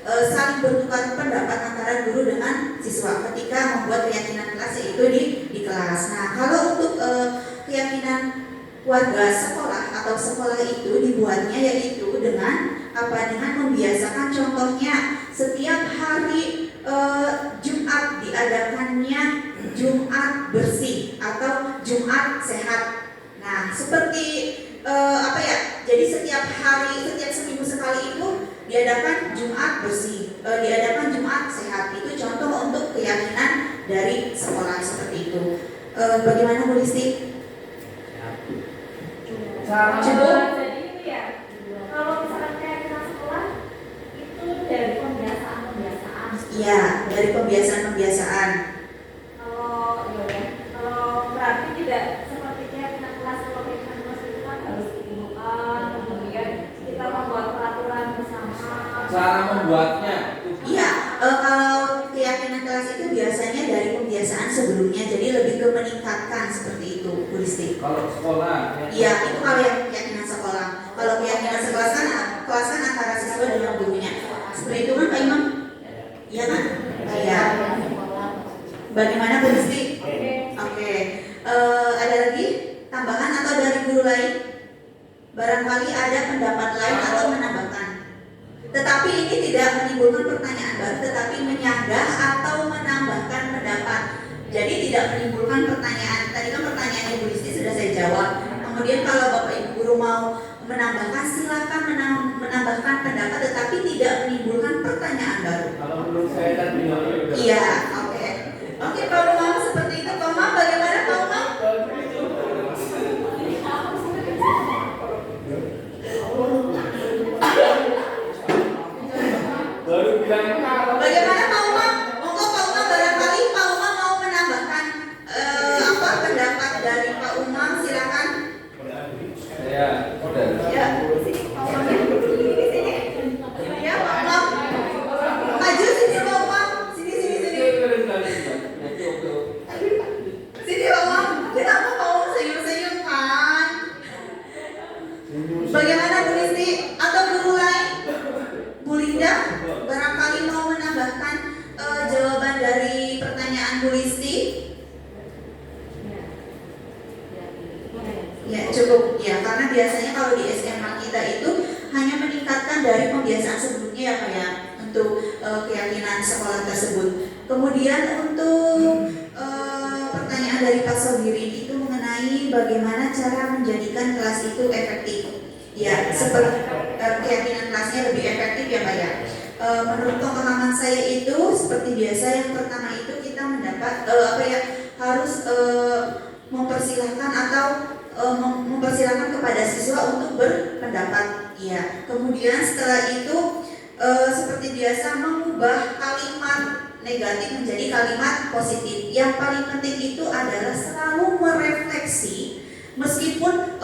saling bertukar pendapat antara guru dengan siswa ketika membuat keyakinan kelas yaitu di kelas. Nah, kalau untuk keyakinan warga sekolah atau sekolah itu dibuatnya yaitu dengan membiasakan, contohnya setiap hari Jumat diadakannya Jumat bersih atau Jumat sehat. Nah, seperti jadi setiap seminggu sekali itu diadakan Jumat bersih, diadakan Jumat sehat. Itu contoh untuk keyakinan dari sekolah seperti itu. Bagaimana Bu Listi? Jadi itu ya, kalau misalkan keyakinan sekolah itu dari pembiasaan. Iya, dari pembiasaan. Kalau berarti tidak seperti keyakinan kelas. Kalau keyakinan kelas itu kan harus ditemukan, kemudian kita membuat peraturan bersama. Cara membuatnya. Iya, kalau keyakinan kelas itu biasanya dari pembiasaan sebelumnya, jadi lebih ke meningkatkan seperti itu, Bu Listi. Kalau sekolah? Iya, itu kalau yang keyakinan sekolah. Kalau keyakinan sekolah kelas kan antara siswa dengan gurunya. Seperti itu kan Pak Imam? Iya kan? Iya. Bagaimana Bu Listi? Oke. Ada lagi tambahan atau dari guru lain? Barangkali ada pendapat lain atau menambahkan. Tetapi ini tidak menimbulkan pertanyaan baru, tetapi menyanggah atau menambahkan pendapat. Jadi tidak menimbulkan pertanyaan. Tadi kan pertanyaannya Bu Listi sudah saya jawab. Kemudian kalau Bapak Ibu guru mau menambahkan, silakan menambahkan pendapat, tetapi tidak menimbulkan pertanyaan baru. Kalau menurut saya kan beliau. Iya, oke. Oke, Pak Umam seperti itu. Pak Umam, bagaimana Pak Umam? Bagaimana Bu Listi atau guru lain? Bu Linda, barangkali mau menambahkan jawaban dari pertanyaan Bu Listi? Ya cukup ya, karena biasanya kalau di SMA kita itu hanya meningkatkan dari pembiasaan sebelumnya ya Pak ya, untuk keyakinan sekolah tersebut. Kemudian untuk pertanyaan dari Pak Sobirin itu mengenai bagaimana cara menjadikan kelas itu efektif. Ya, seperti keyakinan kelasnya lebih efektif ya Pak ya. Menurut pengalaman saya itu seperti biasa, yang pertama itu kita mendapat harus mempersilahkan atau mempersilahkan kepada siswa untuk berpendapat. Ya, kemudian setelah itu seperti biasa mengubah kalimat negatif menjadi kalimat positif. Yang paling penting itu adalah selalu merefleksi, meskipun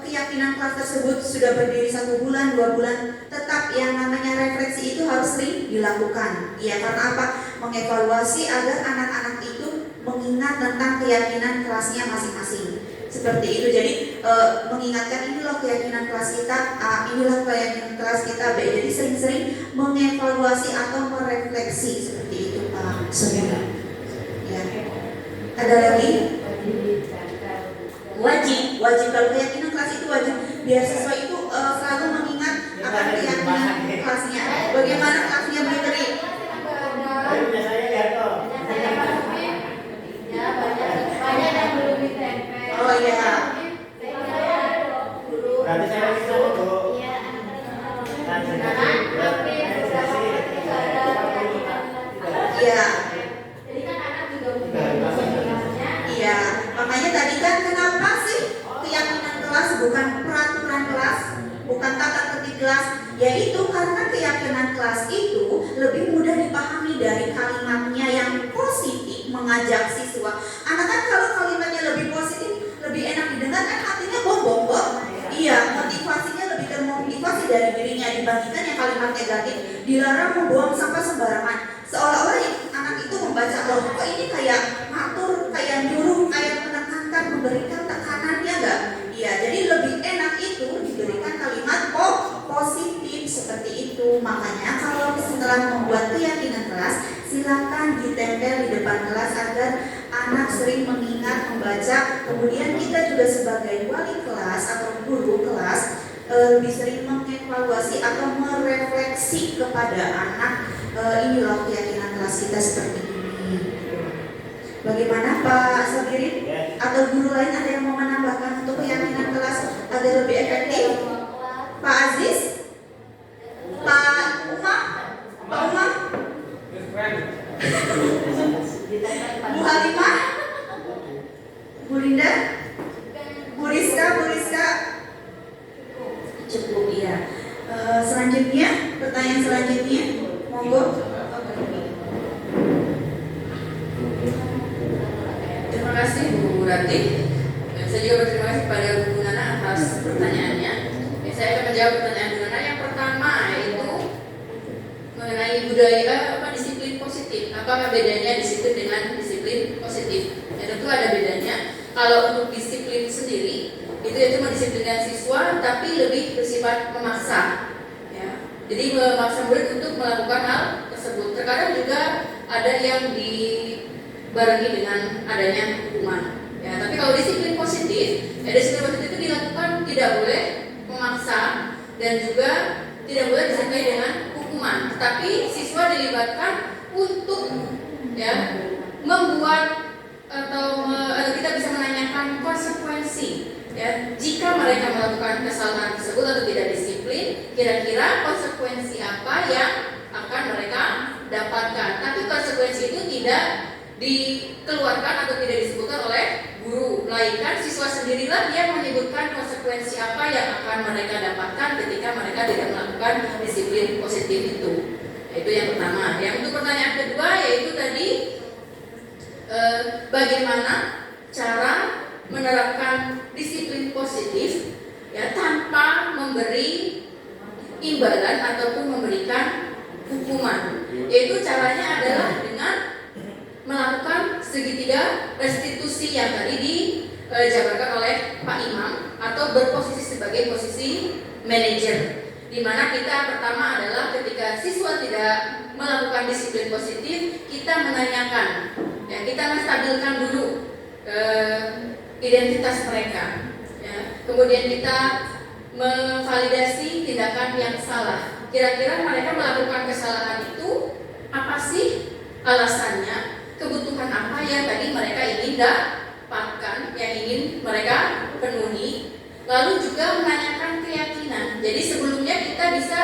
keyakinan kelas tersebut sudah berdiri 1 bulan, 2 bulan, tetap yang namanya refleksi itu harus sering dilakukan. Ya, karena apa? Mengevaluasi agar anak-anak itu mengingat tentang keyakinan kelasnya masing-masing. Seperti itu. Jadi mengingatkan inilah keyakinan kelas kita A, inilah keyakinan kelas kita B. Jadi sering-sering mengevaluasi atau merefleksi seperti itu Pak Sobirin. Ya. Ada lagi? Wajib kalau keyakinan kelas itu wajib. Biar siswa itu selalu mengingat akan keyakinan kelasnya. Bagaimana kelasnya berdiri? Oh iya. Berarti saya bisa Bu. Iya. Iya, makanya tadi kan kenapa sih keyakinan kelas bukan peraturan kelas, bukan tata tertib kelas? Yaitu karena keyakinan kelas itu lebih mudah dipahami dari kalimatnya yang positif, mengajak siswa. Anak kan kalau kalimatnya lebih positif, lebih enak didengar kan, hatinya bom. Iya, motivasinya lebih termotivasi dari dirinya dibandingkan yang kalimat negatif, dilarang membuang sampah sembarangan. Seolah-olah anak itu membaca, loh kok ini kayak ngatur, kayak nyuruh, kayak menekankan, memberikan tekanan, ya enggak? Iya, jadi lebih enak itu diberikan kalimat positif seperti itu. Makanya kalau setelah membuat keyakinan kelas, silakan ditempel di depan kelas agar anak sering mengingat, membaca. Kemudian kita juga sebagai wali kelas atau guru kelas lebih sering mengevaluasi atau merefleksi kepada anak, ini loh keyakinan kelas kita seperti ini. Bagaimana Pak Sobirin atau guru lain, ada yang mau menambahkan untuk keyakinan kelas agar lebih efektif? Pak Aziz, Pak Umar, Bu Halimah, Bu Linda, Bu Rizka, cukup ya. Selanjutnya, pertanyaan selanjutnya, monggo. Terima kasih Bu Rati. Dan saya juga berterima kasih kepada Bu Nana atas pertanyaannya. Saya akan menjawab pertanyaan Bu Nana. Yang pertama yaitu mengenai budaya disiplin positif. Apa bedanya disiplin dengan disiplin positif? Ya, tentu ada bedanya. Kalau untuk disiplin sendiri itu mendisiplinkan siswa, tapi lebih bersifat memaksa. Ya. Jadi memaksa murid untuk melakukan hal tersebut. Terkadang juga ada yang dibarengi dengan adanya hukuman. Ya, tapi kalau disiplin positif, disiplin positif itu dilakukan tidak boleh memaksa dan juga tidak boleh disertai dengan hukuman. Tapi siswa dilibatkan untuk membuat atau kita bisa menanyakan konsekuensi. Ya, jika mereka melakukan kesalahan tersebut atau tidak disiplin, kira-kira konsekuensi apa yang akan mereka dapatkan. Tapi konsekuensi itu tidak dikeluarkan atau tidak disebutkan oleh guru, melainkan siswa sendirilah yang menyebutkan konsekuensi apa yang akan mereka dapatkan ketika mereka tidak melakukan disiplin positif itu. Itu yang pertama. Yang untuk pertanyaan kedua yaitu tadi bagaimana cara menerapkan disiplin positif ya tanpa memberi imbalan ataupun memberikan hukuman. Yaitu caranya adalah dengan melakukan segitiga restitusi yang tadi dijabarkan oleh Pak Imam atau berposisi sebagai posisi manajer, di mana kita pertama adalah ketika siswa tidak melakukan disiplin positif, kita menanyakan, ya, kita menstabilkan dulu identitas mereka, ya. Kemudian kita memvalidasi tindakan yang salah. Kira-kira mereka melakukan kesalahan itu apa sih alasannya, kebutuhan apa yang tadi mereka ingin dapatkan, yang ingin mereka penuhi. Lalu juga menanyakan keyakinan. Jadi sebelumnya kita bisa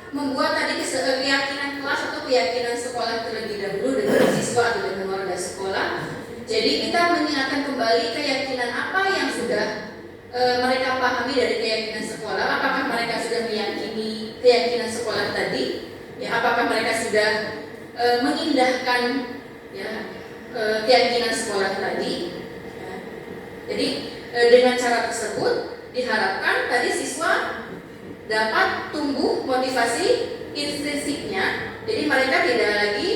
membuat tadi keyakinan kelas atau keyakinan sekolah terlebih dahulu dengan siswa atau dengan warga sekolah. Jadi kita mengingatkan kembali keyakinan apa yang sudah mereka pahami dari keyakinan sekolah. Apakah mereka sudah meyakini keyakinan sekolah tadi? Ya, apakah mereka sudah mengindahkan, ya, keyakinan sekolah tadi? Ya. Jadi dengan cara tersebut diharapkan tadi siswa dapat tumbuh motivasi intrinsiknya. Jadi mereka tidak lagi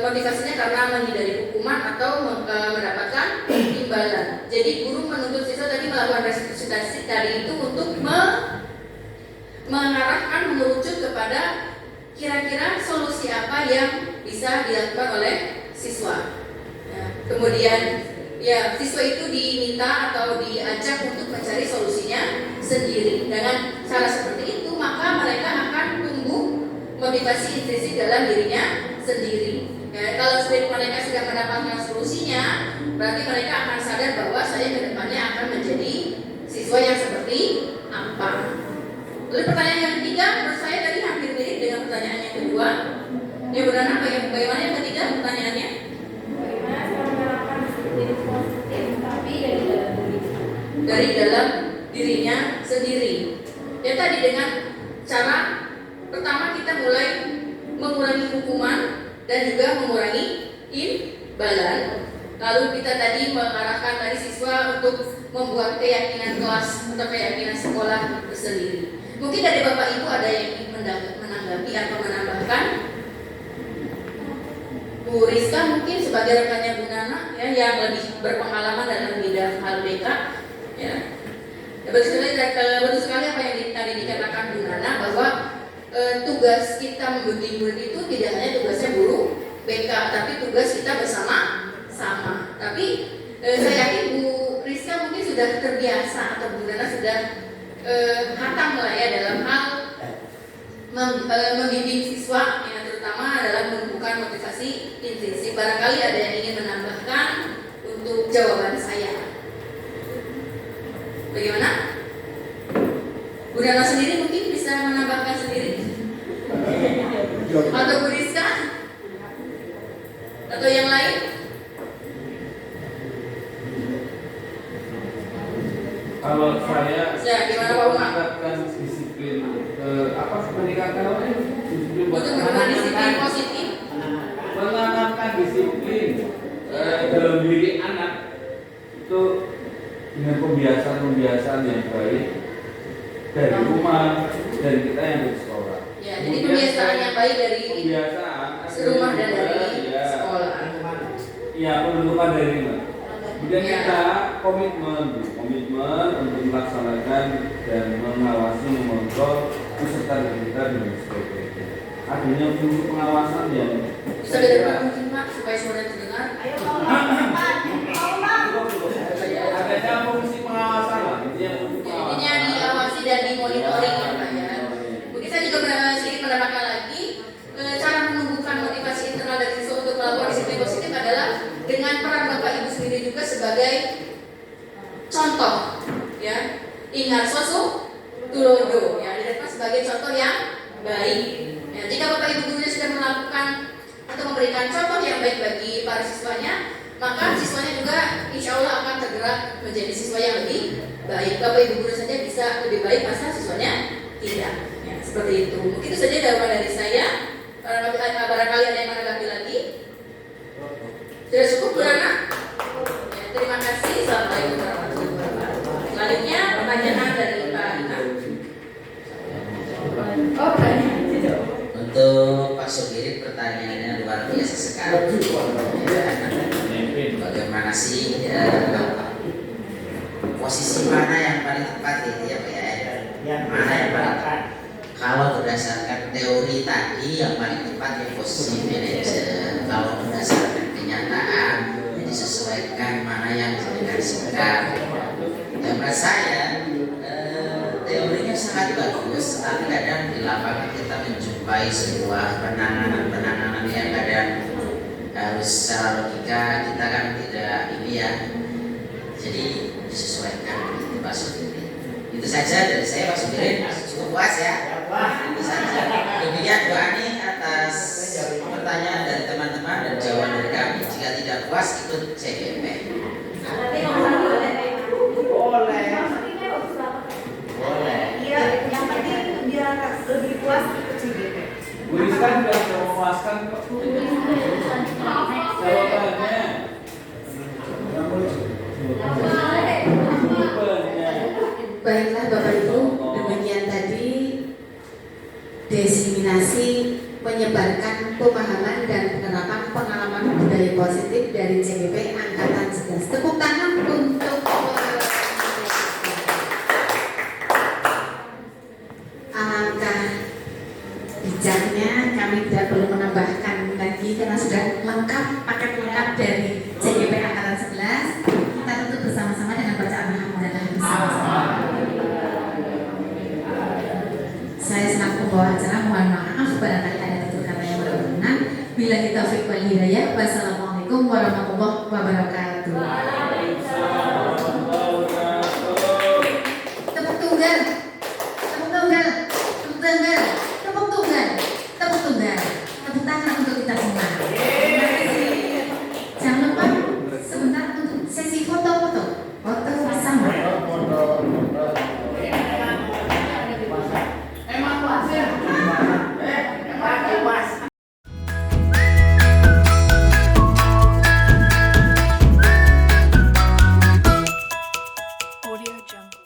motivasinya karena menghindari hukuman atau mendapatkan imbalan. Jadi guru menuntut siswa tadi melakukan restitusi tadi itu untuk mengarahkan, merujuk kepada kira-kira solusi apa yang bisa dilakukan oleh siswa. Ya. Kemudian ya, siswa itu diminta atau diajak untuk mencari solusinya sendiri. Dengan cara seperti itu maka mereka akan tumbuh motivasi intrinsik dalam dirinya sendiri. Ya, kalau mereka sudah mendapatkan solusinya, berarti mereka akan sadar bahwa saya kedepannya akan menjadi siswa yang seperti apa. Lalu pertanyaan yang ketiga, menurut saya tadi hampir mirip dengan pertanyaan yang kedua. Ya benar, bagaimana yang ketiga pertanyaannya? Bagaimana cara menerapkan disiplin positif tapi dari dalam dirinya sendiri. Ya tadi dengan cara pertama kita mulai mengurangi hukuman dan juga mengurangi imbalan. Lalu kita tadi mengarahkan tadi siswa untuk membuat keyakinan kelas atau keyakinan sekolah tersendiri. Mungkin dari Bapak Ibu ada yang ingin menanggapi atau menambahkan? Bu Rizka mungkin sebagai rekannya Bu Nana, ya, yang lebih berpengalaman dalam bidang HLBK, ya. Betul sekali apa yang tadi dikatakan Bu Nana, bahwa tugas kita membimbing murid itu tidak hanya tugasnya guru BK, tapi tugas kita bersama-sama. Tapi saya yakin Bu Rizka mungkin sudah terbiasa atau Bu Nana sudah hatam lah ya dalam hal membimbing siswa, yang terutama adalah menumbuhkan motivasi intrinsik. Barangkali ada yang ingin menambahkan untuk jawaban saya. Bagaimana? Bu Nana sendiri mungkin bisa menambahkan sendiri? Atau Bu Rizka? Atau yang lain? Kalau saya Ya, gimana Pak Umar? meningkatkan disiplin meningkatkan apa ya? Disiplin Untuk menggunakan disiplin positif. menanamkan disiplin dalam diri anak itu dengan pembiasaan yang baik dari rumah dan kita yang di sekolah. Ya, jadi kebiasaan yang baik dari rumah dan dari sekolah. Iya, penentukan dari rumah. Kemudian kita komitmen untuk melaksanakan dan mengawasi, mengontrol peserta kita dengan sebagainya. Adanya fungsi pengawasan yang bisa didengar mungkin Pak supaya suara terdengar. adanya fungsi pengawasan lah, Intinya diawasi dan dimonitoring ya Pak ya. Mungkin saya juga sedikit menambahkan lagi, cara menumbuhkan motivasi internal dari siswa untuk melakukan disiplin positif adalah dengan peran Bapak Ibu sendiri juga sebagai contoh, ya. Ingat sosu tulodo, ya, didapat sebagai contoh yang baik. Ya, jika Bapak Ibu gurunya sudah melakukan atau memberikan contoh yang baik bagi para siswanya, maka siswanya juga insya Allah akan tergerak menjadi siswa yang lebih baik. Bapak Ibu guru saja bisa lebih baik, masa siswanya tidak. Ya, seperti itu. Mungkin itu saja jawaban dari saya. Barangkali ada yang menanggapi lagi. Sudah cukup, Bu Nana? Ya, terima kasih. Assalamualaikum warahmatullahi wabarakatuh. Selanjutnya pertanyaan dari Pak Ina. Oh, pertanyaan. Untuk Pak Sugirit pertanyaannya luar biasa sekali. Bagaimana sih posisi mana yang paling tepat gitu ya Pak ya? Mana yang berat? Kalau berdasarkan teori tadi yang paling tepat ya posisi manajer. Kalau berdasarkan kenyataan ya disesuaikan mana yang digariskan. Menurut saya teorinya sangat bagus, tapi kadang di lapangan kita menjumpai sebuah penanganan yang kadang harus secara logika kita kan tidak ini ya. Jadi disesuaikan itu Pak Sudirin. Itu saja dari saya Pak Sudirin, cukup puas ya. Itu saja. Demikian doa ini atas pertanyaan dari teman-teman dan jawaban dari kami. Jika tidak puas ikut CGP. Boleh. Iya, yang penting biar lebih puas ikut CGP. Bu Rizka sudah memuaskan kok. Jawabannya. Baiklah Bapak Ibu, demikian tadi diseminasi menyebarkan pemahaman dan penerapan pengalaman budaya positif dari CGP Angkatan 11. Tepuk tangan untuk alangkah bijaknya. Kami tidak perlu menambahkan lagi karena sudah lengkap, paket lengkap dari CGP Angkatan 11. Kita tutup bersama-sama dengan bacaan alhamdulillah bersama-sama. Saya selaku pembawa acara mohon maaf barangkali ada tutur kata yang berkenan. Bila kita taufik wal hidayah. Wassalamualaikum warahmatullahi wabarakatuh. Tepuk tunggal, tepuk tunggal, tepuk tunggal, tepuk tunggal, tepuk tunggal, tepuk tangan untuk kita semua. Terima kasih. Jangan lupa sebentar untuk sesi foto-foto, foto bersama. Audio Jungle.